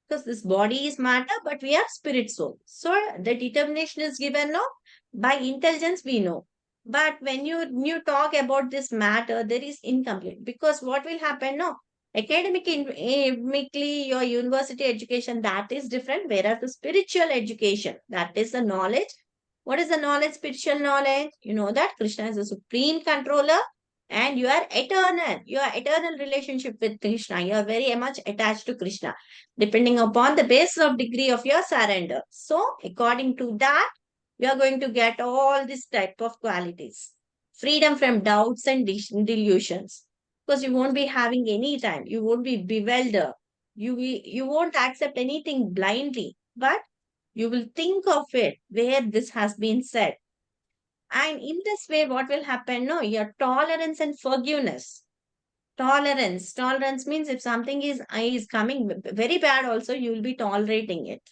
because this body is matter, but we are spirit soul. So the determination is given no by intelligence we know. But when you talk about this matter, there is incomplete because what will happen? No, academically your university education that is different, whereas the spiritual education that is the knowledge. What is the knowledge? Spiritual knowledge. You know that Krishna is the supreme controller and you are eternal. You are eternal relationship with Krishna. You are very much attached to Krishna depending upon the basis of degree of your surrender. So, according to that, you are going to get all these type of qualities. Freedom from doubts and delusions. Because you won't be having any time. You won't be bewildered. You won't accept anything blindly. But you will think of it where this has been said. And in this way, what will happen? No, your tolerance and forgiveness. Tolerance means if something is coming very bad also, you will be tolerating it.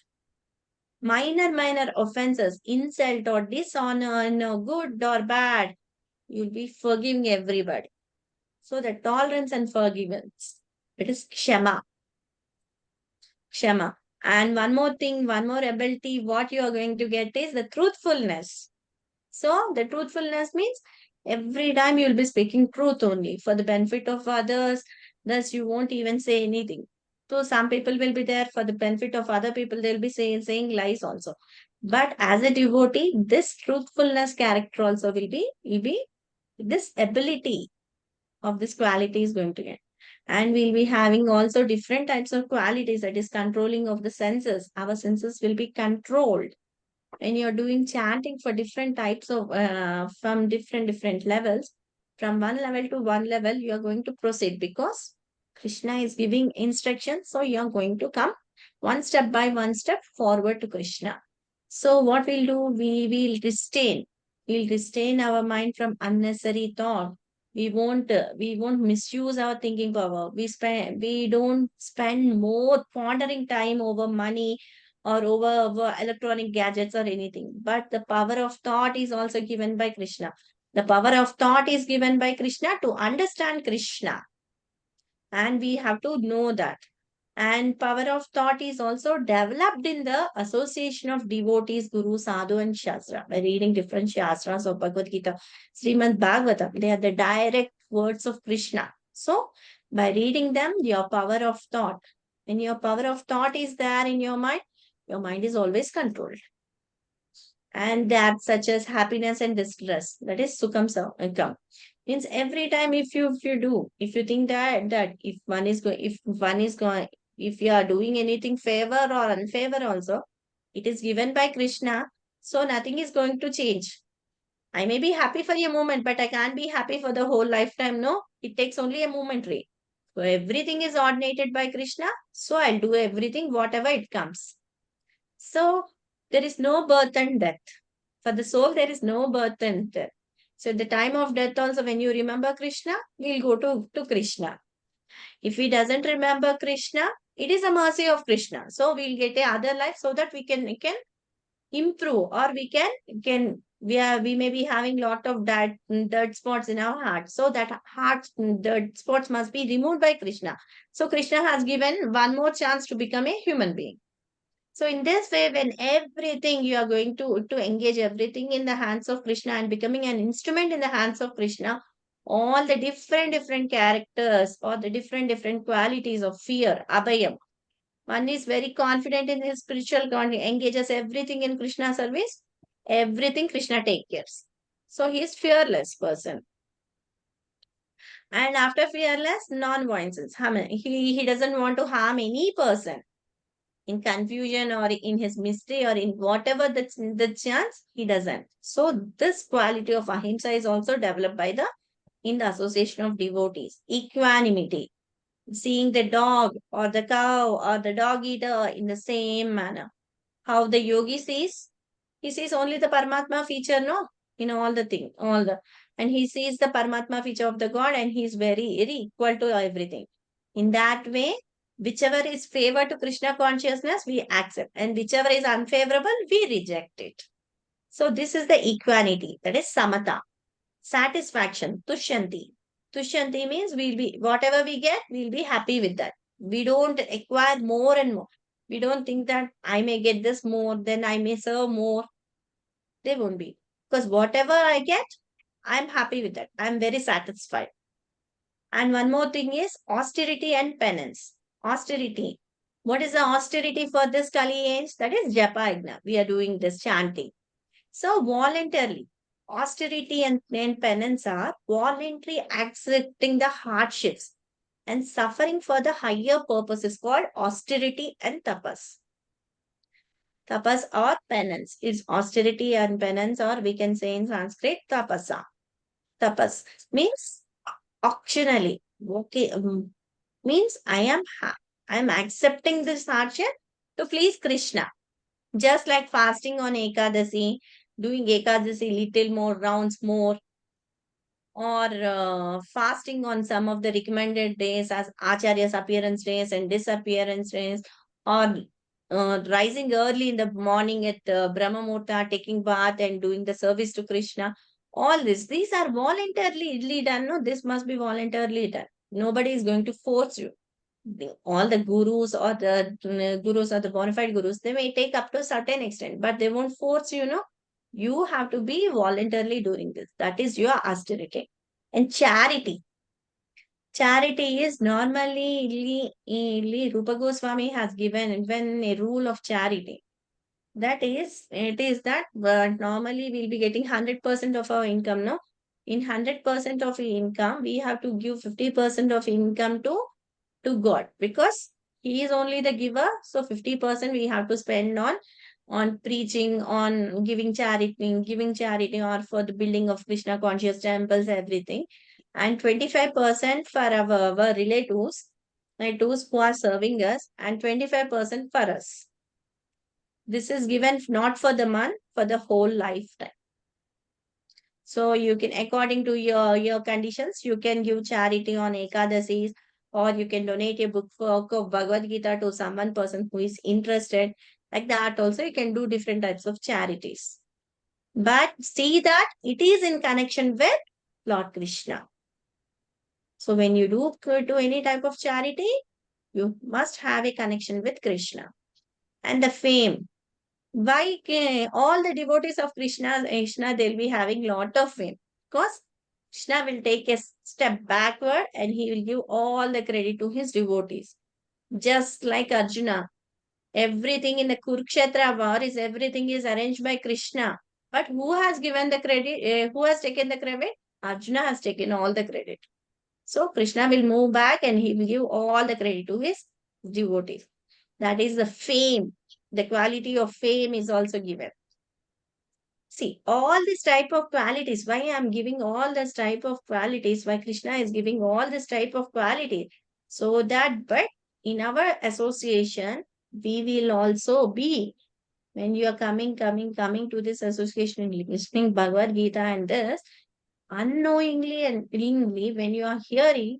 Minor offenses, insult or dishonor, no, good or bad, you'll be forgiving everybody. So the tolerance and forgiveness, it is kshama. And one more thing, one more ability, what you are going to get is the truthfulness. So the truthfulness means every time you'll be speaking truth only for the benefit of others. Thus, you won't even say anything. So some people will be there for the benefit of other people. They'll be saying lies also. But as a devotee, this truthfulness character also will be this ability of this quality is going to get. And we'll be having also different types of qualities, that is controlling of the senses. Our senses will be controlled when you're doing chanting for different types of from different levels. From one level to one level you are going to proceed because Krishna is giving instructions, so you are going to come one step by one step forward to Krishna. So what we'll do, we'll restrain our mind from unnecessary thought. We won't misuse our thinking power. We don't spend more pondering time over money or over electronic gadgets or anything. But the power of thought is also given by Krishna. The power of thought is given by Krishna to understand Krishna. And we have to know that. And power of thought is also developed in the association of devotees, Guru, Sadhu, and Shastra. By reading different Shastras of Bhagavad Gita, Srimad Bhagavatam, they are the direct words of Krishna. So, by reading them, your power of thought, when your power of thought is there in your mind is always controlled. And that such as happiness and distress, that is sukham come. Means every time if you think that if one is going, if you are doing anything favor or unfavor also, it is given by Krishna. So nothing is going to change. I may be happy for a moment, but I can't be happy for the whole lifetime. No, it takes only a momentary. So everything is ordinated by Krishna. So I'll do everything, whatever it comes. So there is no birth and death. For the soul, there is no birth and death. So at the time of death also, when you remember Krishna, we'll go to Krishna. If he doesn't remember Krishna, it is a mercy of Krishna. So we'll get a other life so that we can improve, or we may be having lot of dirt spots in our heart. So that heart dirt spots must be removed by Krishna. So Krishna has given one more chance to become a human being. So in this way, when everything you are going to engage everything in the hands of Krishna and becoming an instrument in the hands of Krishna, all the different characters or the different qualities of fear, abhayam. One is very confident in his spiritual engages everything in Krishna service. Everything Krishna takes care. So he is fearless person. And after fearless, non-violence. He doesn't want to harm any person in confusion or in his mystery or in whatever the chance, he doesn't. So this quality of ahimsa is also developed by in the association of devotees. Equanimity, seeing the dog or the cow or the dog eater in the same manner. How the yogi sees, he sees only the Paramatma feature, no? In all the thing, and he sees the Paramatma feature of the God, and he is very equal to everything. In that way, whichever is favor to Krishna consciousness, we accept, and whichever is unfavorable, we reject it. So this is the equanimity, that is samata. Satisfaction, tushyanti. Tushyanti means whatever we get, we'll be happy with that. We don't acquire more and more. We don't think that I may get this more, then I may serve more. They won't be. Because whatever I get, I'm happy with that. I'm very satisfied. And one more thing is austerity and penance. Austerity. What is the austerity for this Kali age? That is Japa Yajna. We are doing this chanting. So voluntarily, austerity and penance are voluntary accepting the hardships and suffering for the higher purposes called austerity and tapas. Tapas or penance is austerity and penance, or we can say in Sanskrit tapasa. Tapas means optionally. Okay, means I am accepting this hardship to please Krishna. Just like fasting on Ekadasi, doing Ekadasi little more rounds more, or fasting on some of the recommended days as Acharya's appearance days and disappearance days, or rising early in the morning at Brahma Muhurta, taking bath and doing the service to Krishna. All these are voluntarily done. No, this must be voluntarily done. Nobody is going to force you. All the gurus or the bona fide gurus, they may take up to a certain extent, but they won't force you, no. You have to be voluntarily doing this. That is your austerity. And charity. Charity is normally, Rupa Goswami has given when a rule of charity. It is that normally we'll be getting 100% of our income, no? In 100% of income, we have to give 50% of income to God, because He is only the giver. So 50% we have to spend on preaching, on giving charity, or for the building of Krishna conscious temples, everything. And 25% for our relatives who are serving us, and 25% for us. This is given not for the month, for the whole lifetime. So you can, according to your conditions, you can give charity on Ekadasis, or you can donate a book of Bhagavad Gita to someone person who is interested. Like that also, you can do different types of charities. But see that it is in connection with Lord Krishna. So when you do any type of charity, you must have a connection with Krishna. And the fame. Why all the devotees of Krishna, they'll be having lot of fame? Because Krishna will take a step backward and he will give all the credit to his devotees. Just like Arjuna, everything in the Kurukshetra war everything is arranged by Krishna. But who has given the credit? Who has taken the credit? Arjuna has taken all the credit. So Krishna will move back and he will give all the credit to his devotees. That is the fame. The quality of fame is also given. See, all this type of qualities, why I am giving all this type of qualities, why Krishna is giving all this type of quality. So that, but in our association, we will also be, when you are coming to this association, listening Bhagavad Gita and this, unknowingly and willingly, when you are hearing,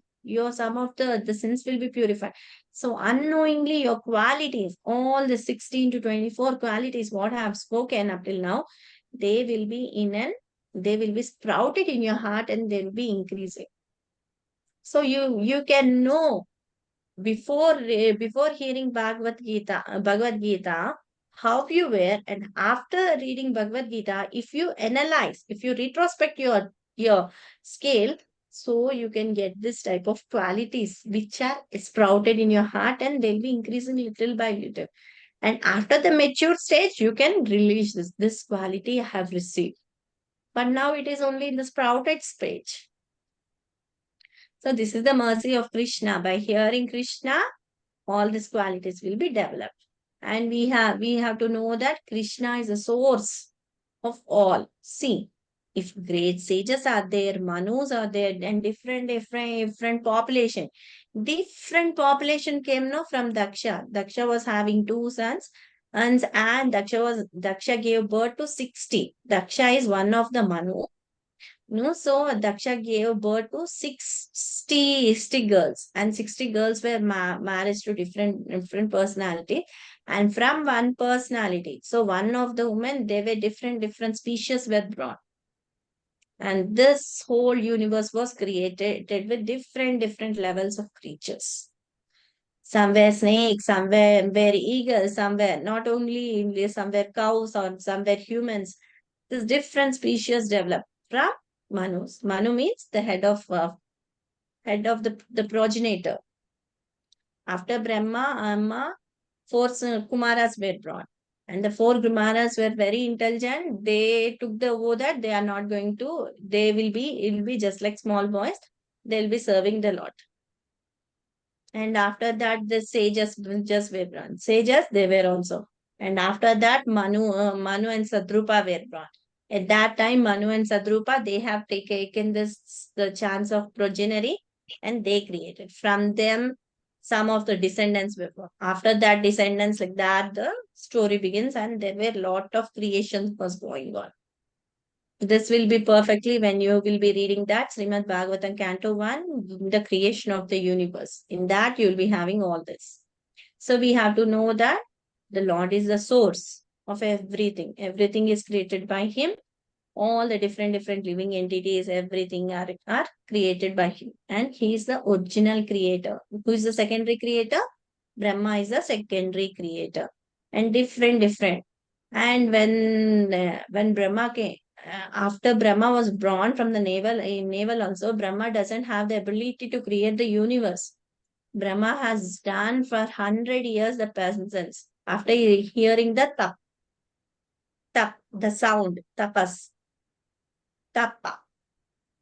some of the sins will be purified. So unknowingly your qualities, all the 16 to 24 qualities what I have spoken up till now, they will be sprouted in your heart and they will be increasing. So you can know before hearing Bhagavad Gita, how you were, and after reading Bhagavad Gita, if you analyze, if you retrospect your scale, so you can get this type of qualities which are sprouted in your heart and they'll be increasing little by little. And after the mature stage, you can release this quality I have received. But now it is only in the sprouted stage. So this is the mercy of Krishna. By hearing Krishna, all these qualities will be developed. And we have to know that Krishna is the source of all. See, if great sages are there, Manus are there, and different population. Different population came no from Daksha. Daksha was having 2 sons, and Daksha gave birth to 60. Daksha is one of the Manu. No, so Daksha gave birth to 60 girls, and 60 girls were married to different personality, and from one personality. So one of the women, they were different species were brought, and this whole universe was created with different levels of creatures. Some were snakes, some were eagles, some were not only some were cows or some were humans. This different species developed from Manus. Manu means the head of the progenitor. After Brahma, 4 Kumaras were brought. And the 4 Kumaras were very intelligent. They took the oath that they are not going to, it will be just like small boys. They'll be serving the Lord. And after that, the sages just were born. Sages, they were also. And after that, Manu and Sadrupa were born. At that time, Manu and Sadrupa, they have taken the chance of progeny and they created. From them, some of the descendants were born. After that, descendants like that, the story begins and there were a lot of creations was going on. This will be perfectly when you will be reading that Srimad Bhagavatam Canto 1, the creation of the universe. In that, you will be having all this. So we have to know that the Lord is the source of everything. Everything is created by Him. All the different living entities, everything are created by Him. And He is the original creator. Who is the secondary creator? Brahma is the secondary creator. And different. And when Brahma came, after Brahma was born from the navel also, Brahma doesn't have the ability to create the universe. Brahma has done for 100 years the presence. After hearing the the sound, tapas, tapa.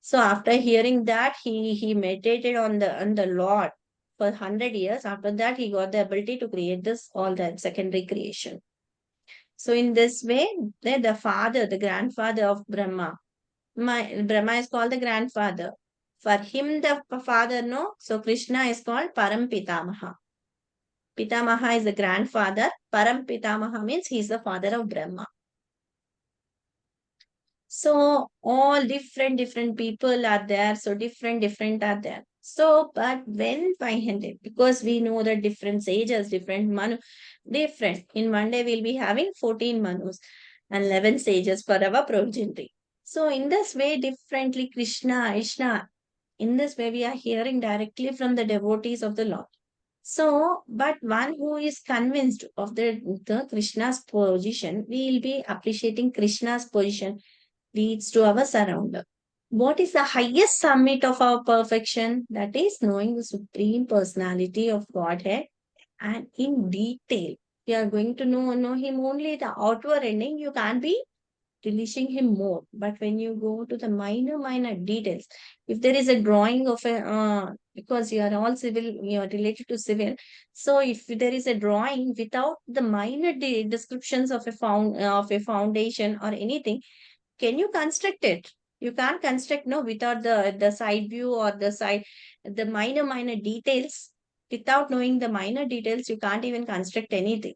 So after hearing that, he meditated on the Lord for 100 years. After that, he got the ability to create all the secondary creation. So in this way, the grandfather of Brahma, Brahma is called the grandfather. For him, the father, no. So Krishna is called Param Pitamaha. Pitamaha is the grandfather. Param Pitamaha means he is the father of Brahma. So all different people are there. So different are there. So, but when 500, because we know that different sages, different Manu, different. In one day, we'll be having 14 Manus and 11 sages for our progeny. So in this way, differently Krishna, in this way, we are hearing directly from the devotees of the Lord. So, but one who is convinced of the Krishna's position, we will be appreciating Krishna's position leads to our surrounder. What is the highest summit of our perfection? That is knowing the Supreme Personality of Godhead and in detail. We are going to know Him only the outward ending. You can't be relishing Him more. But when you go to the minor details, if there is a drawing of because you are all civil, you are related to civil. So if there is a drawing without the minor descriptions of a foundation or anything, can you construct it? You can't construct without the side view or the minor details. Without knowing the minor details, you can't even construct anything.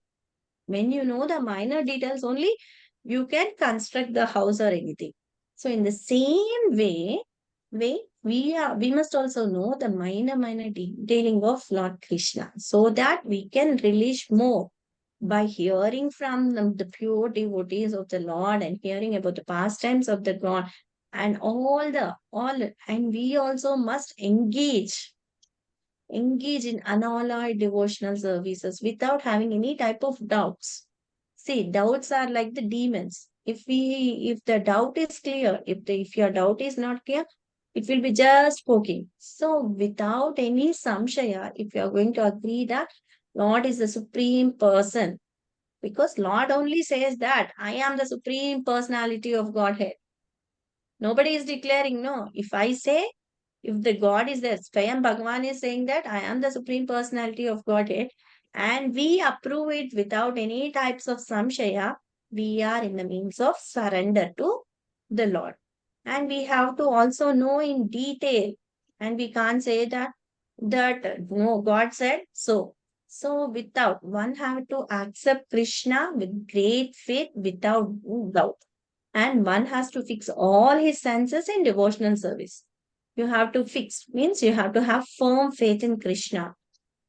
When you know the minor details only, you can construct the house or anything. So in the same way, we must also know the minor detailing of Lord Krishna, so that we can relish more by hearing from the pure devotees of the Lord and hearing about the pastimes of the God and and we also must engage in unalloyed devotional services without having any type of doubts. See, doubts are like the demons. If the doubt is clear, if your doubt is not clear, it will be just poking. So without any samshaya, if you are going to agree that Lord is the supreme person, because Lord only says that I am the supreme personality of Godhead. Nobody is declaring, no. If I say, if the God is there, Swayam Bhagavan is saying that I am the supreme personality of Godhead, and we approve it without any types of samshaya, we are in the means of surrender to the Lord. And we have to also know in detail, and we can't say that no, God said so. So without, one have to accept Krishna with great faith without doubt. And one has to fix all his senses in devotional service. You have to fix, means you have to have firm faith in Krishna.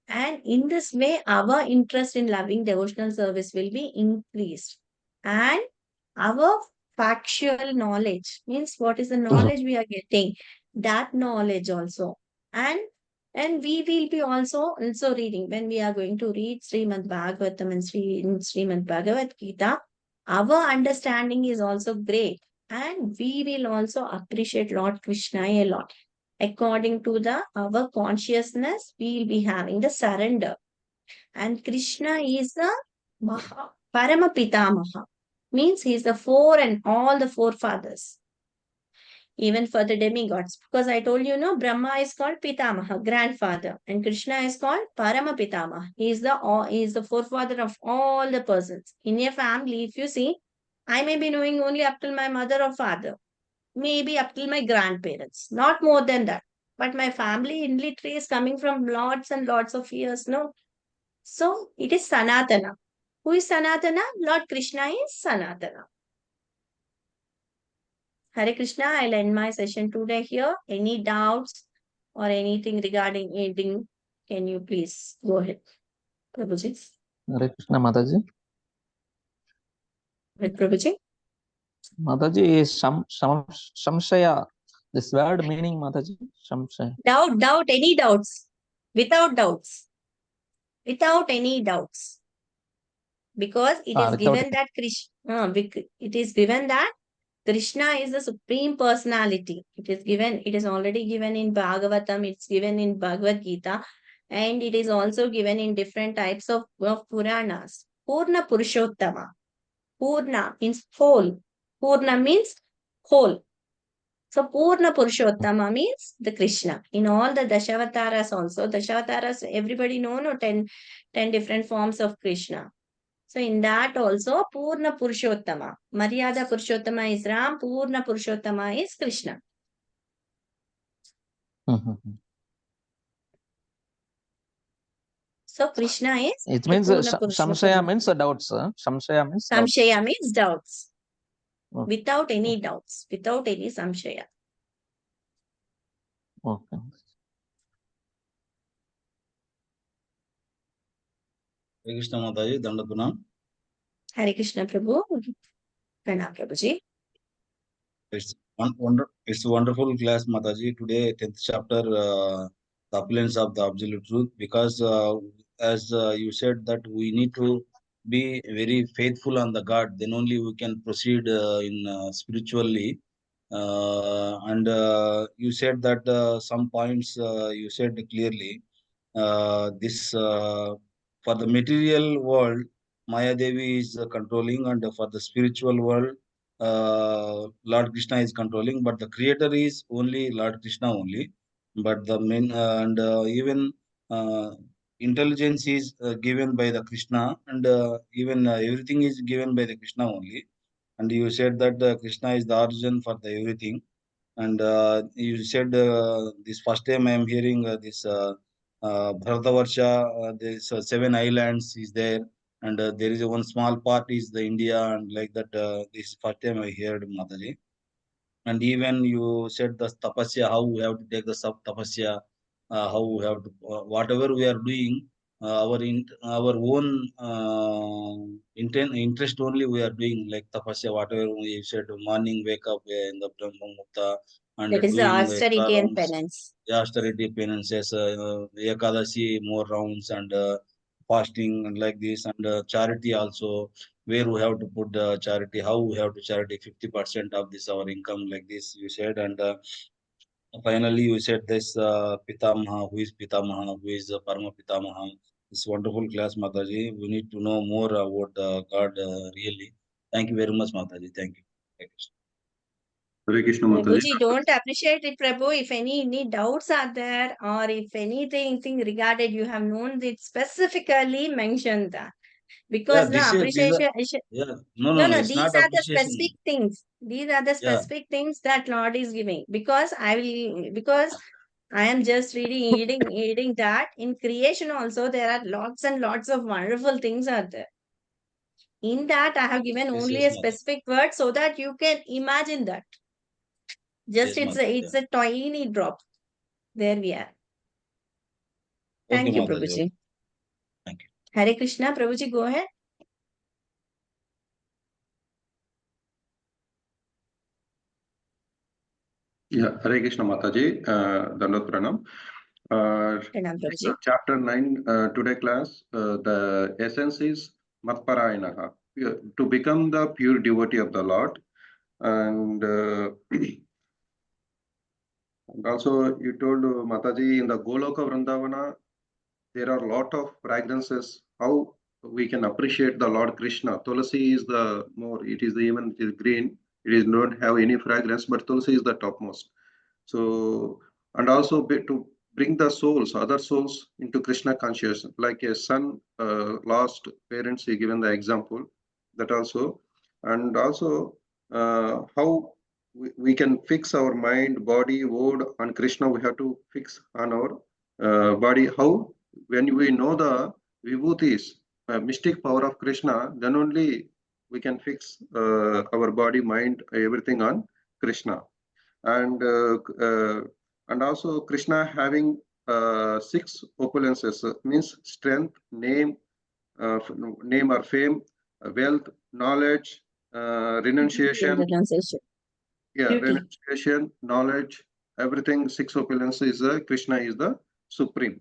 And in this way, our interest in loving devotional service will be increased. And our factual knowledge, means what is the knowledge we are getting, that knowledge also. And we will be also reading, when we are going to read Srimad Bhagavatam and Srimad Bhagavad Gita, our understanding is also great. And we will also appreciate Lord Krishna a lot. According to our consciousness, we will be having the surrender. And Krishna is the Maha, Parama Pitamaha. Means he is the four and all the forefathers. Even for the demigods. Because I told you, no, Brahma is called Pitamaha, grandfather. And Krishna is called Parama Pitamaha. He is the forefather of all the persons. In a family, if you see, I may be knowing only up till my mother or father. Maybe up till my grandparents. Not more than that. But my family in tree is coming from lots and lots of years, no? So it is Sanatana. Who is Sanatana? Lord Krishna is Sanatana. Hare Krishna, I'll end my session today here. Any doubts or anything regarding anything, can you please go ahead, Prabhuji? Hare Krishna, Mataji. Right, Prabhuji? Mataji is samshaya. This word meaning, Mataji, samshaya. Doubt, any doubts? Without doubts. Without any doubts. Because it is given that Krishna is the supreme personality. It is already given in Bhagavatam, it's given in Bhagavad Gita, and it is also given in different types of Puranas. Purna Purushottama. Purna means whole. Purna means whole. So Purna Purushottama means the Krishna. In all the Dashavataras also, Dashavataras, everybody know, no, 10 different forms of Krishna. So in that also, Purna Purushottama. Maryada Purushottama is Ram, Purna Purushottama is Krishna. So Krishna is It means Purna samshaya Purushottama. means doubts. Samshaya means doubts. Samshaya means doubts. Okay. Without any doubts, without any samshaya. Okay. Hare Krishna Mataji, Dandapuna. Hare Krishna Prabhu. Pranam Prabhuji. It's a wonderful class, Mataji. Today, 10th chapter, the opulence of the absolute truth. Because as you said that we need to be very faithful on the God, then only we can proceed in spiritually. And you said that some points you said clearly. This for the material world, Maya Devi is controlling, and for the spiritual world, Lord Krishna is controlling. But the creator is only Lord Krishna only. But the main and even intelligence is given by the Krishna, and even everything is given by the Krishna only. And you said that Krishna is the origin for the everything. And you said this first time I am hearing this Bharatavarsha, this 7 islands is there, and there is one small part is the India, and like that. This first time I heard, Mataji. And even you said the tapasya, how we have to take the tapasya, how we have to, whatever we are doing, our own interest only we are doing, like tapasya, whatever we said, morning wake up in the Brahma Mukta and That is the doing extra austerity and rounds, penance. austerity penances, Ekadashi, more rounds, and fasting and like this, and charity also, where we have to put the charity, how we have to charity 50% of this our income, like this you said. And finally you said this Pitamaha, who is Pitamaha, who is Parama Pitamaha. It's wonderful class, Mataji. We need to know more about God really. Thank you very much, Mataji. Thank you. Thank you. Hare Krishna Mataji. Prabhuji, don't appreciate it, Prabhu. If any doubts are there, or if anything regarded, you have known it specifically, mention that. Yeah, Because this no is these are, appreciation. yeah, no, no, No, no, no, it's these not are the specific appreciation. things. These are the Yeah, specific things that Lord is giving. Because I am just reading that in creation also there are lots and lots of wonderful things are there. In that I have given yes, only yes, a Mataji. specific word so that you can imagine that. Just Yes, Mataji. it's a tiny drop. There we are. Okay, Thank you, Mataji. Okay. Prabhuji. Thank you. Hare Krishna, Prabhuji, go ahead. Yeah, Hare Krishna Mataji, Dandot Pranam. Pranam, Prabhuji. Chapter 9, today class, the essence is Matparayanaha, to become the pure devotee of the Lord. And, and also you told Mataji in the Goloka Vrindavana, there are a lot of fragrances, how we can appreciate the Lord Krishna. Tulasi is the more, it is even it is green, it is not have any fragrance, but Tulasi is the topmost. So, and also to bring the souls, other souls into Krishna consciousness, like a son lost parents, he given the example, that also, and also how we can fix our mind, body, word on Krishna, we have to fix on our body. How? When we know the vibhutis, mystic power of Krishna, then only we can fix our body, mind, everything on Krishna. And and also Krishna having six opulences, means strength, name, name or fame, wealth, knowledge, renunciation. Yeah, Beauty. renunciation, knowledge, everything. Six opulence is Krishna is the supreme.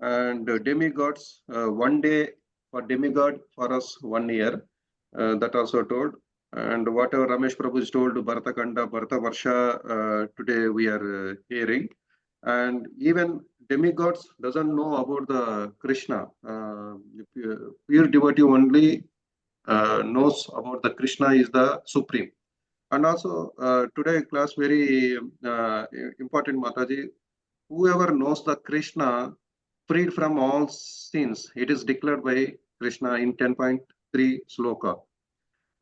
And demigods, one day for demigod, for us 1 year. That also told. And whatever Ramesh Prabhu is told, Bharata Kanda, Bharata Varsha, today we are hearing. And even demigods doesn't know about the Krishna. Pure devotee only knows about the Krishna is the supreme. And also today class very important, Mataji. Whoever knows the Krishna freed from all sins, it is declared by Krishna in 10.3 sloka.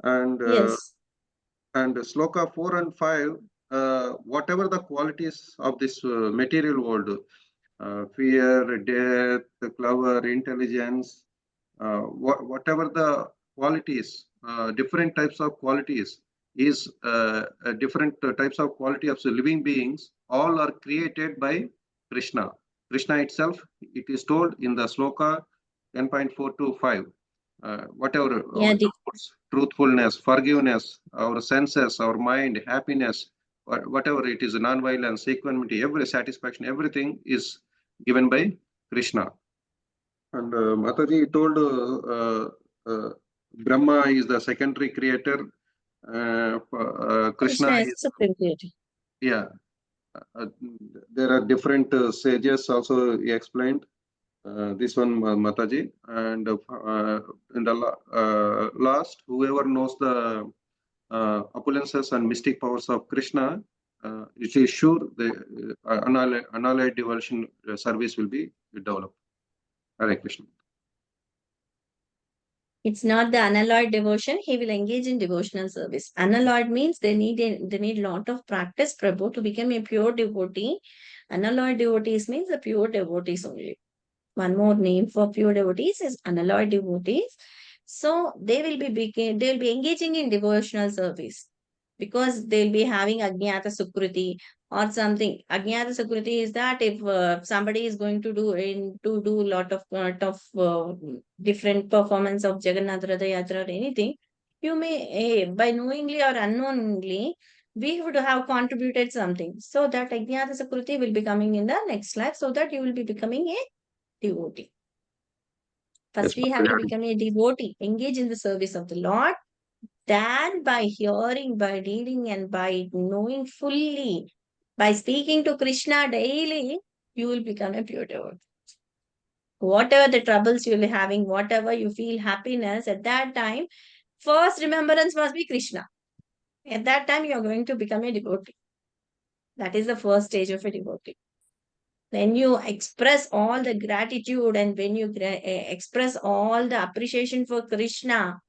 And Yes. and sloka 4 and 5, whatever the qualities of this material world, fear, death, clever, intelligence, whatever the qualities, different types of qualities is different types of quality of the living beings, all are created by Krishna. Krishna itself, it is told in the sloka 10.4 to 5. Whatever our Yeah, efforts, truthfulness, forgiveness, our senses, our mind, happiness, whatever it is, non-violence, equanimity, every satisfaction, everything is given by Krishna. And Mataji told Brahma is the secondary creator. Krishna Krishna is is, supreme creator. yeah. Uh, there are different sages also he explained. This one, Mataji. And in the last, whoever knows the opulences and mystic powers of Krishna, it is sure the unallied devotion service will be developed. Hare Krishna. It's not the unalloyed devotion. He will engage in devotional service. Unalloyed means they need lot of practice, Prabhu, to become a pure devotee. Unalloyed devotees means the pure devotees only. One more name for pure devotees is unalloyed devotees. So they will be engaging in devotional service. because they'll be having Ajnata Sukriti or something. Ajnata Sukriti is that if somebody is going to do lot of different performance of Jagannath Ratha Yatra or anything, you may, by knowingly or unknowingly, we would have contributed something. So that Ajnata Sukriti will be coming in the next life, so that you will be becoming a devotee. First, we have to become a devotee, engage in the service of the Lord. Then, by hearing, by reading, and by knowing fully, by speaking to Krishna daily, you will become a pure devotee. Whatever the troubles you'll be having, whatever you feel happiness, at that time, first remembrance must be Krishna. At that time, you are going to become a devotee. That is the first stage of a devotee. When you express all the gratitude and when you express all the appreciation for Krishna,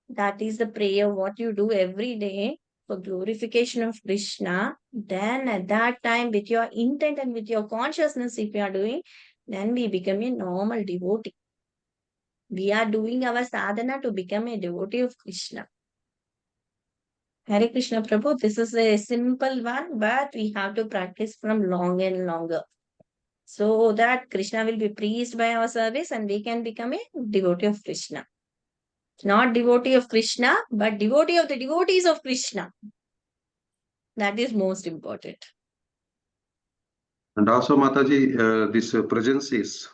that is the prayer what you do every day for glorification of Krishna. Then at that time, with your intent and with your consciousness, if you are doing, then we become a normal devotee. We are doing our sadhana to become a devotee of Krishna. Hare Krishna Prabhu, this is a simple one, but we have to practice from long and longer, so that Krishna will be pleased by our service and we can become a devotee of Krishna. Not devotee of Krishna, but devotee of the devotees of Krishna. That is most important. And also, Mataji, this presence is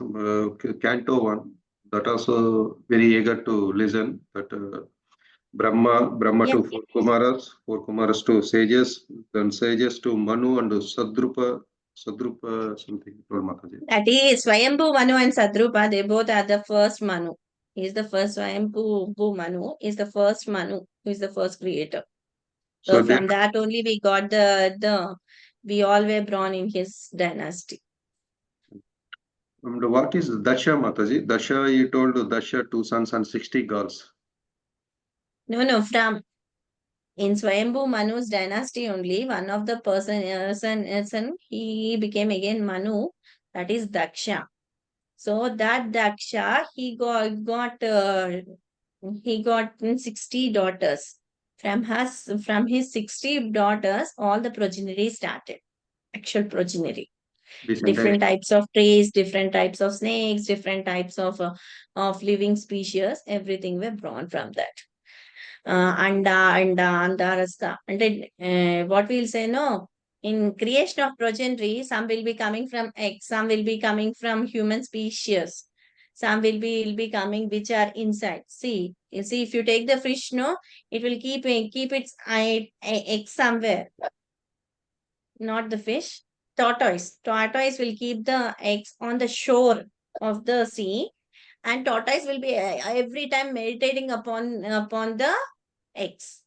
Canto 1, that also very eager to listen. That Brahma Yeah. to four Kumaras to sages, then sages to Manu and Sadrupa something, told Mataji. That is Swayambhu Manu and Sadrupa. They both are the first Manu. He is the first Swayambhu Manu, is the first Manu, who is the first creator. So So from that only we got we all were born in his dynasty. and what is Dasha, Mataji? Dasha, you told Dasha 2 sons and 60 girls. No, from in Swayambhu Manu's dynasty only, one of the son, he became again Manu, that is Daksha. So that Daksha, he got 60 daughters. From his 60 daughters, all the progeny started. Actual progeny. This entire Different types of trees, different types of snakes, different types of living species, everything were born from that. Andarasta. And then what we'll say, no, in creation of progeny, some will be coming from eggs, some will be coming from human species, some will be coming which are inside. See, you see, if you take the fish, no, it will keep its egg somewhere. Not the fish, tortoise. Tortoise will keep the eggs on the shore of the sea, and tortoise will be every time meditating upon the eggs.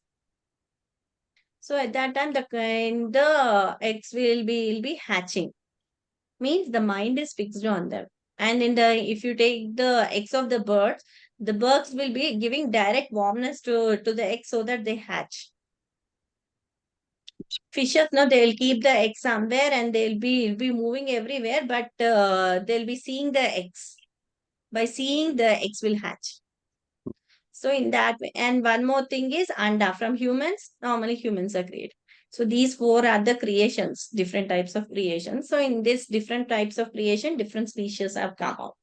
So at that time, the eggs will be hatching. Means the mind is fixed on them. And if you take the eggs of the birds will be giving direct warmness to the eggs so that they hatch. Fishes, no, they'll keep the eggs somewhere and they'll be moving everywhere, but they'll be seeing the eggs. By seeing the eggs will hatch. So in that way, and one more thing is anda from humans. Normally humans are created. So these four are the creations, different types of creations. So in this different types of creation, different species have come out.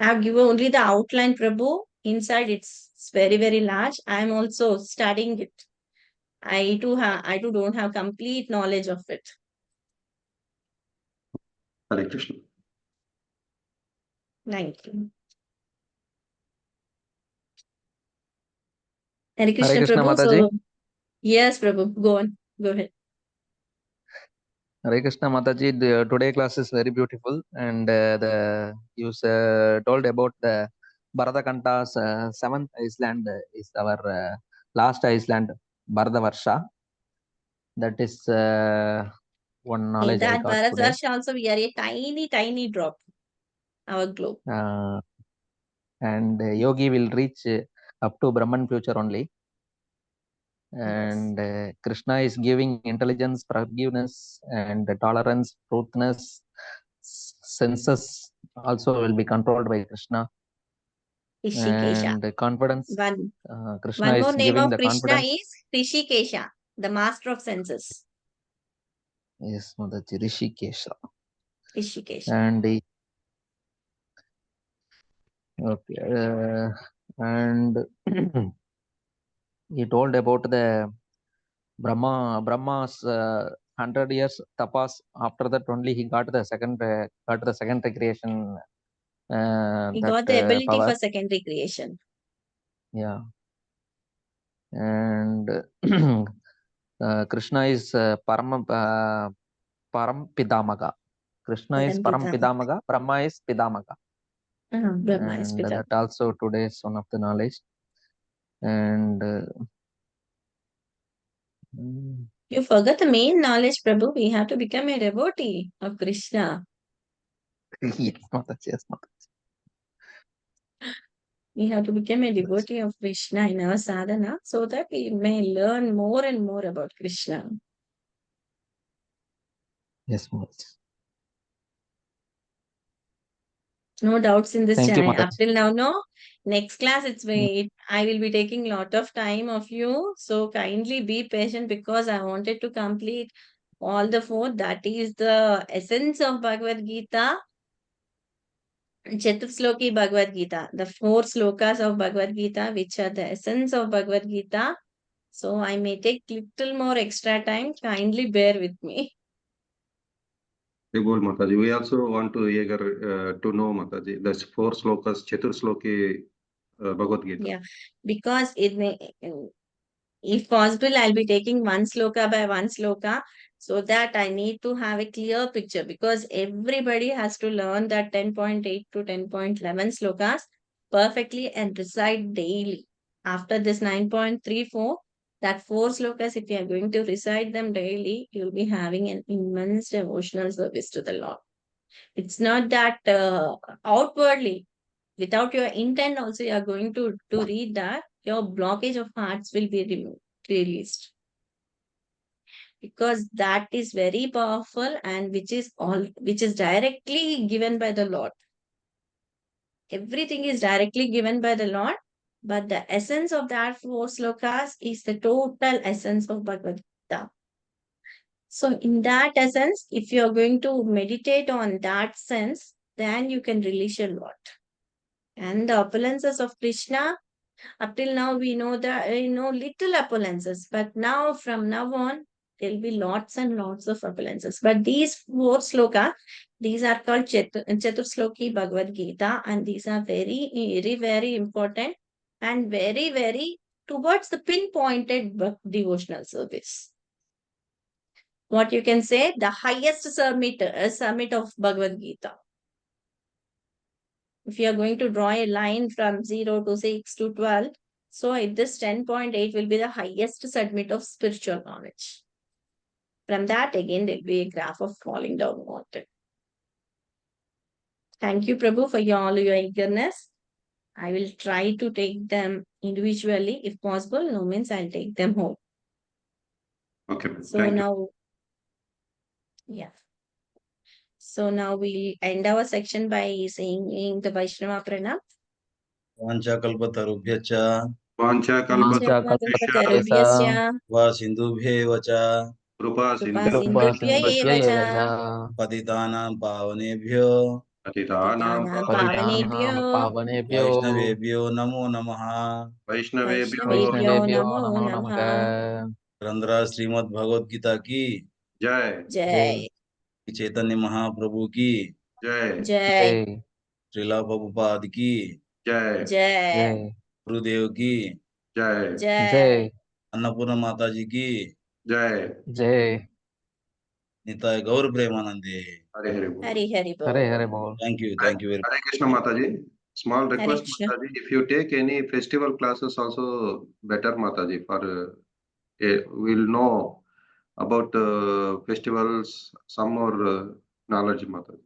I have given only the outline, Prabhu. Inside it's very, very large. I am also studying it. I too don't have complete knowledge of it. Hare Krishna. Thank you. Hare Krishna, Krishna, Prabhu. Mataji. So, yes, Prabhu, go on. Go ahead. Hare Krishna Mataji, today class is very beautiful, and you told about the Bharatakanta's seventh Iceland is our last Iceland, Bharatavarsha. That is one In knowledge I that got today. Bharatvarsha also, we are a tiny, tiny drop, our globe. And Yogi will reach up to Brahman future only. And Krishna is giving intelligence, forgiveness, and tolerance, truthness. Senses also will be controlled by Krishna. Rishikesha. and confidence. One Krishna more is name giving of the Krishna confidence. is Rishikesha, the master of senses. Yes, Mataji, Rishikesha. Rishikesha. And okay, and he told about the Brahma's 100 years tapas. After that only he got the second recreation. He That got the ability power. for secondary creation. Yeah. And Krishna is Param Pidamaga. Krishna is Param Pidamaga. Brahma is Pidamaga. Brahma is And Pidamaga. that also today is one of the knowledge. And you forgot the main knowledge, Prabhu. We have to become a devotee of Krishna. yes, Mataji. We have to become a devotee of Krishna in our sadhana so that we may learn more and more about Krishna. Yes, Mataji. No doubts in this Thank you, channel. Mataji. Up till now, no. Next class, I will be taking a lot of time of you. So kindly be patient because I wanted to complete all the four. That is the essence of Bhagavad Gita. Chatursloki Bhagavad Gita, the 4 slokas of Bhagavad Gita, which are the essence of Bhagavad Gita. So I may take little more extra time. Kindly bear with me. Bol Mataji. We also want to eager to know Mataji. That's 4 slokas, Chatursloki Bhagavad Gita. Yeah, because if possible, I'll be taking one sloka by one sloka so that I need to have a clear picture because everybody has to learn that 10.8 to 10.11 slokas perfectly and recite daily. After this 9.34, that 4 slokas, if you are going to recite them daily, you'll be having an immense devotional service to the Lord. It's not that outwardly, without your intent also you are going to read that, your blockage of hearts will be removed, released. Because that is very powerful and which is directly given by the Lord. Everything is directly given by the Lord, but the essence of that 4 slokas is the total essence of Bhagavad Gita. So in that essence, if you are going to meditate on that sense, then you can release a lot. And the opulences of Krishna, up till now we know that little opulences, but now from now on there will be lots and lots of opulences. But these 4 sloka, these are called Chatursloki Bhagavad Gita, and these are very, very, very important and very, very towards the pinpointed devotional service. What you can say, the highest summit of Bhagavad Gita. If you are going to draw a line from 0 to 6 to 12, so this 10.8 will be the highest summit of spiritual knowledge. From that, again, there will be a graph of falling down water. Thank you, Prabhu, for all your eagerness. I will try to take them individually. If possible, no means I'll take them home. Okay. So Thank you. now, yeah. So now we'll end our section by saying the Vaishnava Pranam. Vanchakalpatarubhyacha Vanchakalpatarubhyasya va sindubhyev cha Krupa Krupa Sindhu Sindhubhya eva cha patitanam pavanebhyo Patitanam Patitanam Pavanebhyo Vaishnavebhyo namo namaha. Vaishnavebhyo Vaishnavebhyo Namo Namaha. रंद्रा Shrimad Bhagavad Gita की Jai. Jai Chaitanya Mahaprabhu की Jai. Jai Srila Prabhupada की Jai. Jai गुरुदेव की Jai. Jai Annapurna माता जी की Jai. Nitai Gaur Premanande. Hare Hare Bol. Hari Bol. Thank you very Hare Krishna Mataji. Small request, Krishna. Mataji. If you take any festival classes, also better, Mataji. For we'll know about festivals, some more knowledge, Mataji.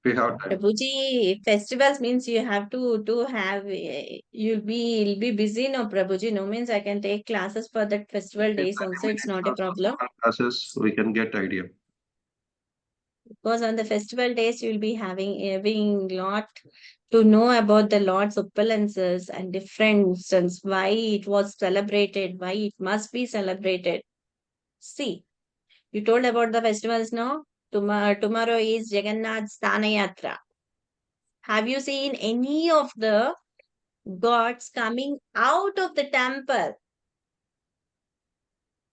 We have time. Prabhuji, festivals means you have to have you'll be busy, no Prabhuji. No means I can take classes for that festival days also. It's not a problem. Classes, we can get idea. Because on the festival days, you'll be having lot to know about the Lord's opulences and differences, why it was celebrated, why it must be celebrated. See, you told about the festivals, no? Tomorrow is Jagannath's Sthana Yatra. Have you seen any of the gods coming out of the temple?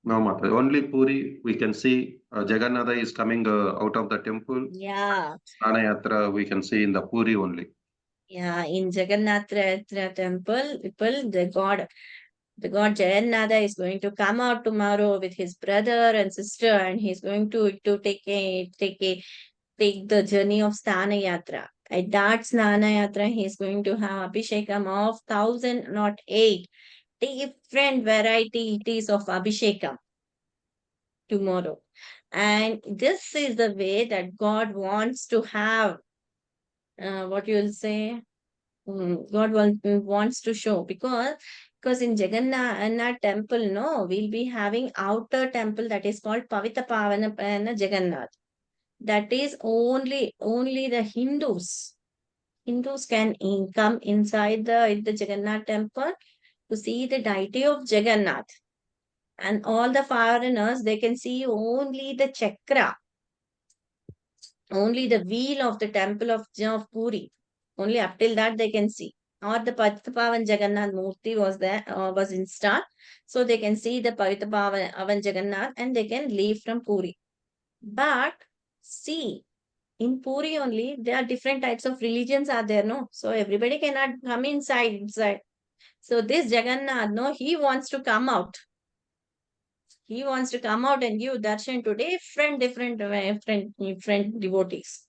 No, Mata. Only Puri, we can see Jagannatha is coming out of the temple. Yeah, Snana Yatra, we can see in the Puri only. yeah. In Jagannath temple, people, the god Jagannatha is going to come out tomorrow with his brother and sister, and he's going to take the journey of Sthana Yatra. At that Snana Yatra, he's going to have Abhishekam of 1,000, not 8, different varieties of Abhishekam tomorrow. And this is the way that God wants to have, what you'll say, God wants to show, because in Jagannath temple, no, we'll be having outer temple that is called Pavita Pavana Jagannath. That is only the Hindus. Hindus can come inside the Jagannath temple to see the deity of Jagannath. And all the foreigners, they can see only the chakra, only the wheel of the temple of Puri. Only up till that they can see. Or the Patitapavan Jagannath Murti was there, was installed. So they can see the Patitapavan Jagannath and they can leave from Puri. But see, in Puri only, there are different types of religions are there, no? So everybody cannot come inside. So this Jagannath, no, he wants to come out. He wants to come out and give darshan to different devotees.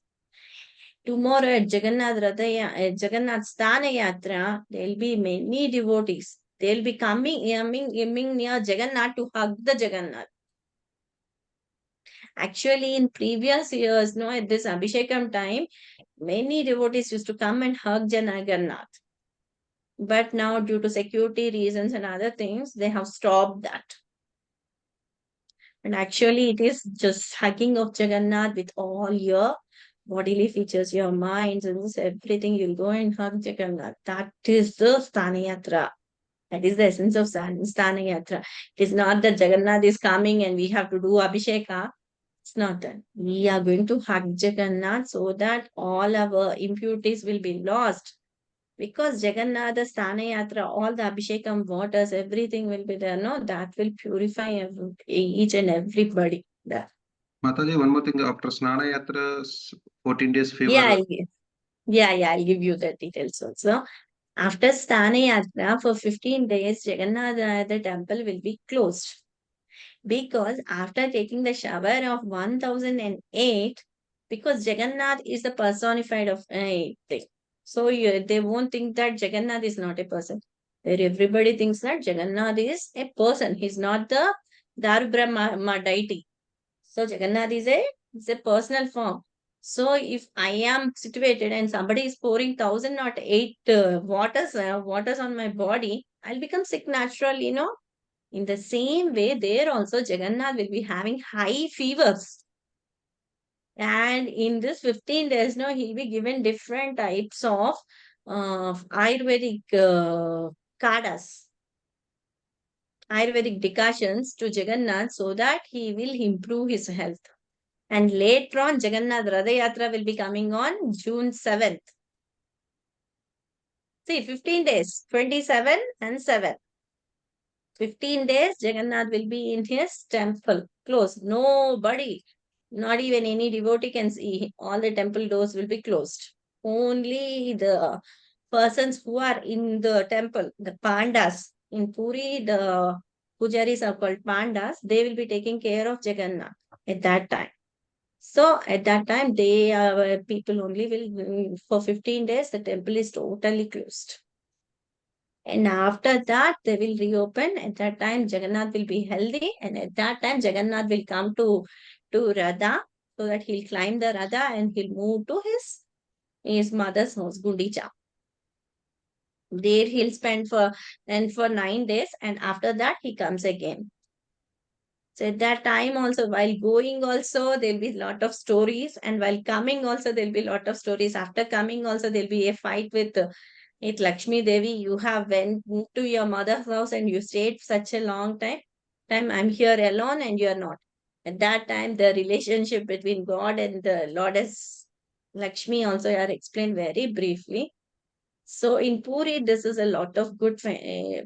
Tomorrow at Jagannath Sthana Yatra, there will be many devotees. They'll be coming near Jagannath to hug the Jagannath. Actually, in previous years, no, at this Abhishekam time, many devotees used to come and hug Jagannath. But now, due to security reasons and other things, they have stopped that. And actually, it is just hugging of Jagannath with all your bodily features, your minds, and everything. You'll go and hug Jagannath. That is the Sthana Yatra. That is the essence of Sthana Yatra. It is not that Jagannath is coming and we have to do Abhisheka. It's not that. We are going to hug Jagannath so that all our impurities will be lost. Because Jagannath, Sthana Yatra, all the Abhishekam waters, everything will be there. No, that will purify each and everybody there. Mataji, one more thing. After Snana Yatra, 14 days fever. I'll give you the details also. After Sthana Yatra, for 15 days, Jagannath, the temple will be closed. Because after taking the shower of 1008, because Jagannath is the personified of thing. So they won't think that Jagannath is not a person. Everybody thinks that Jagannath is a person. He's not the Darubrahma deity. So Jagannath is a personal form. So if I am situated and somebody is pouring 1008 waters on my body, I'll become sick naturally, In the same way, there also Jagannath will be having high fevers. And in this 15 days, he'll be given different types of Ayurvedic kadas, Ayurvedic decoctions to Jagannath so that he will improve his health. And later on, Jagannath Ratha Yatra will be coming on June 7th. See, 15 days, 27 and 7. 15 days, Jagannath will be in his temple, closed. Nobody, not even any devotee can see. All the temple doors will be closed. Only the persons who are in the temple, the pandas. In Puri, the pujaris are called pandas. They will be taking care of Jagannath at that time. So at that time, people only will, for 15 days, the temple is totally closed. And after that, they will reopen. At that time, Jagannath will be healthy. And at that time, Jagannath will come to Radha so that he'll climb the Radha and he'll move to his mother's house, Gundicha. There he'll spend for 9 days. And after that, he comes again. So at that time also, while going also, there'll be a lot of stories, and while coming also, there'll be a lot of stories. After coming also, there'll be a fight with Lakshmi Devi. You have went to your mother's house and you stayed such a long time. I'm here alone and you're not. At that time, the relationship between God and the Lourdes Lakshmi also are explained very briefly. So in Puri, this is a lot of good.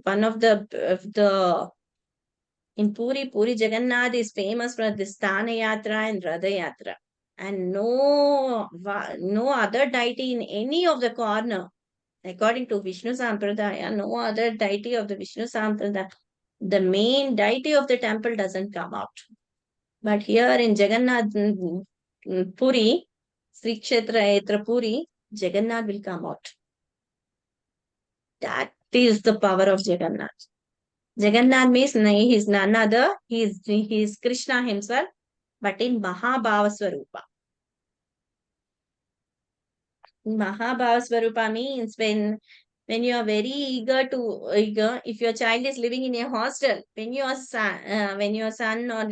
One of the in Puri Jagannath is famous for the Sthana Yatra and Radha Yatra. And no other deity in any of the corner, according to Vishnu Sampradaya, no other deity of the Vishnu Sampradaya, the main deity of the temple doesn't come out. But here in Jagannath Puri, Sri Kshetra Yatra Puri, Jagannath will come out. That is the power of Jagannath. Jagannath means he is none other, he is Krishna himself, but in Mahabhava Swarupa. Mahabhava Swarupa means when you are very eager, if your child is living in a hostel, when your son or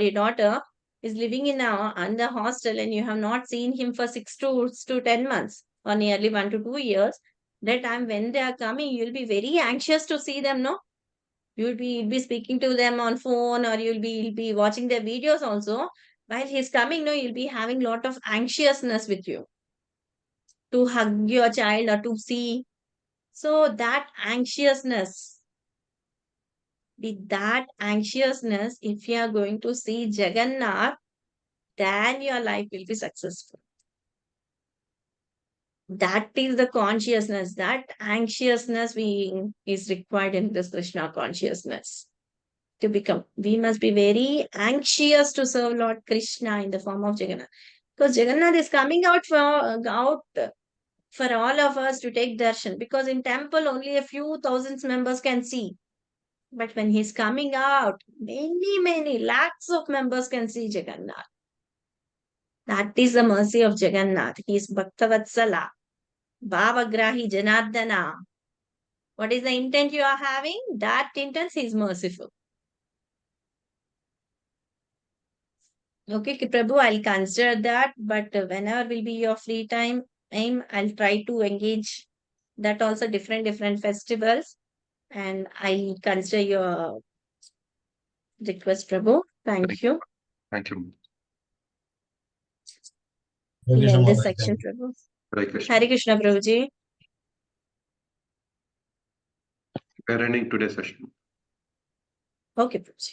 your daughter is living in the hostel and you have not seen him for 6 to 10 months or nearly 1 to 2 years, that time when they are coming, you'll be very anxious to see them, no? You'll be speaking to them on phone, or you'll be watching their videos also. While he's coming, no, you'll be having lot of anxiousness with you to hug your child or to see. So with that anxiousness, if you are going to see Jagannath, then your life will be successful. That is the consciousness, that anxiousness is required in this Krishna consciousness. To become, we must be very anxious to serve Lord Krishna in the form of Jagannath, because Jagannath is coming out for all of us to take darshan, because in temple only a few thousands members can see, but when he's coming out, many lakhs of members can see Jagannath. That is the mercy of Jagannath. He is Bhaktavatsala, Bhavagrahi Janardana. What is the intent you are having? That intent is merciful. Okay, Prabhu, I'll consider that, but whenever will be your free time, I'll try to engage that also different festivals, and I'll consider your request, Prabhu. Thank you. Thank you. Thank you We'll so end much. this section, Prabhu. Hare Krishna. Hare Krishna, Prabhuji. We are ending today's session. Okay, Prabhuji.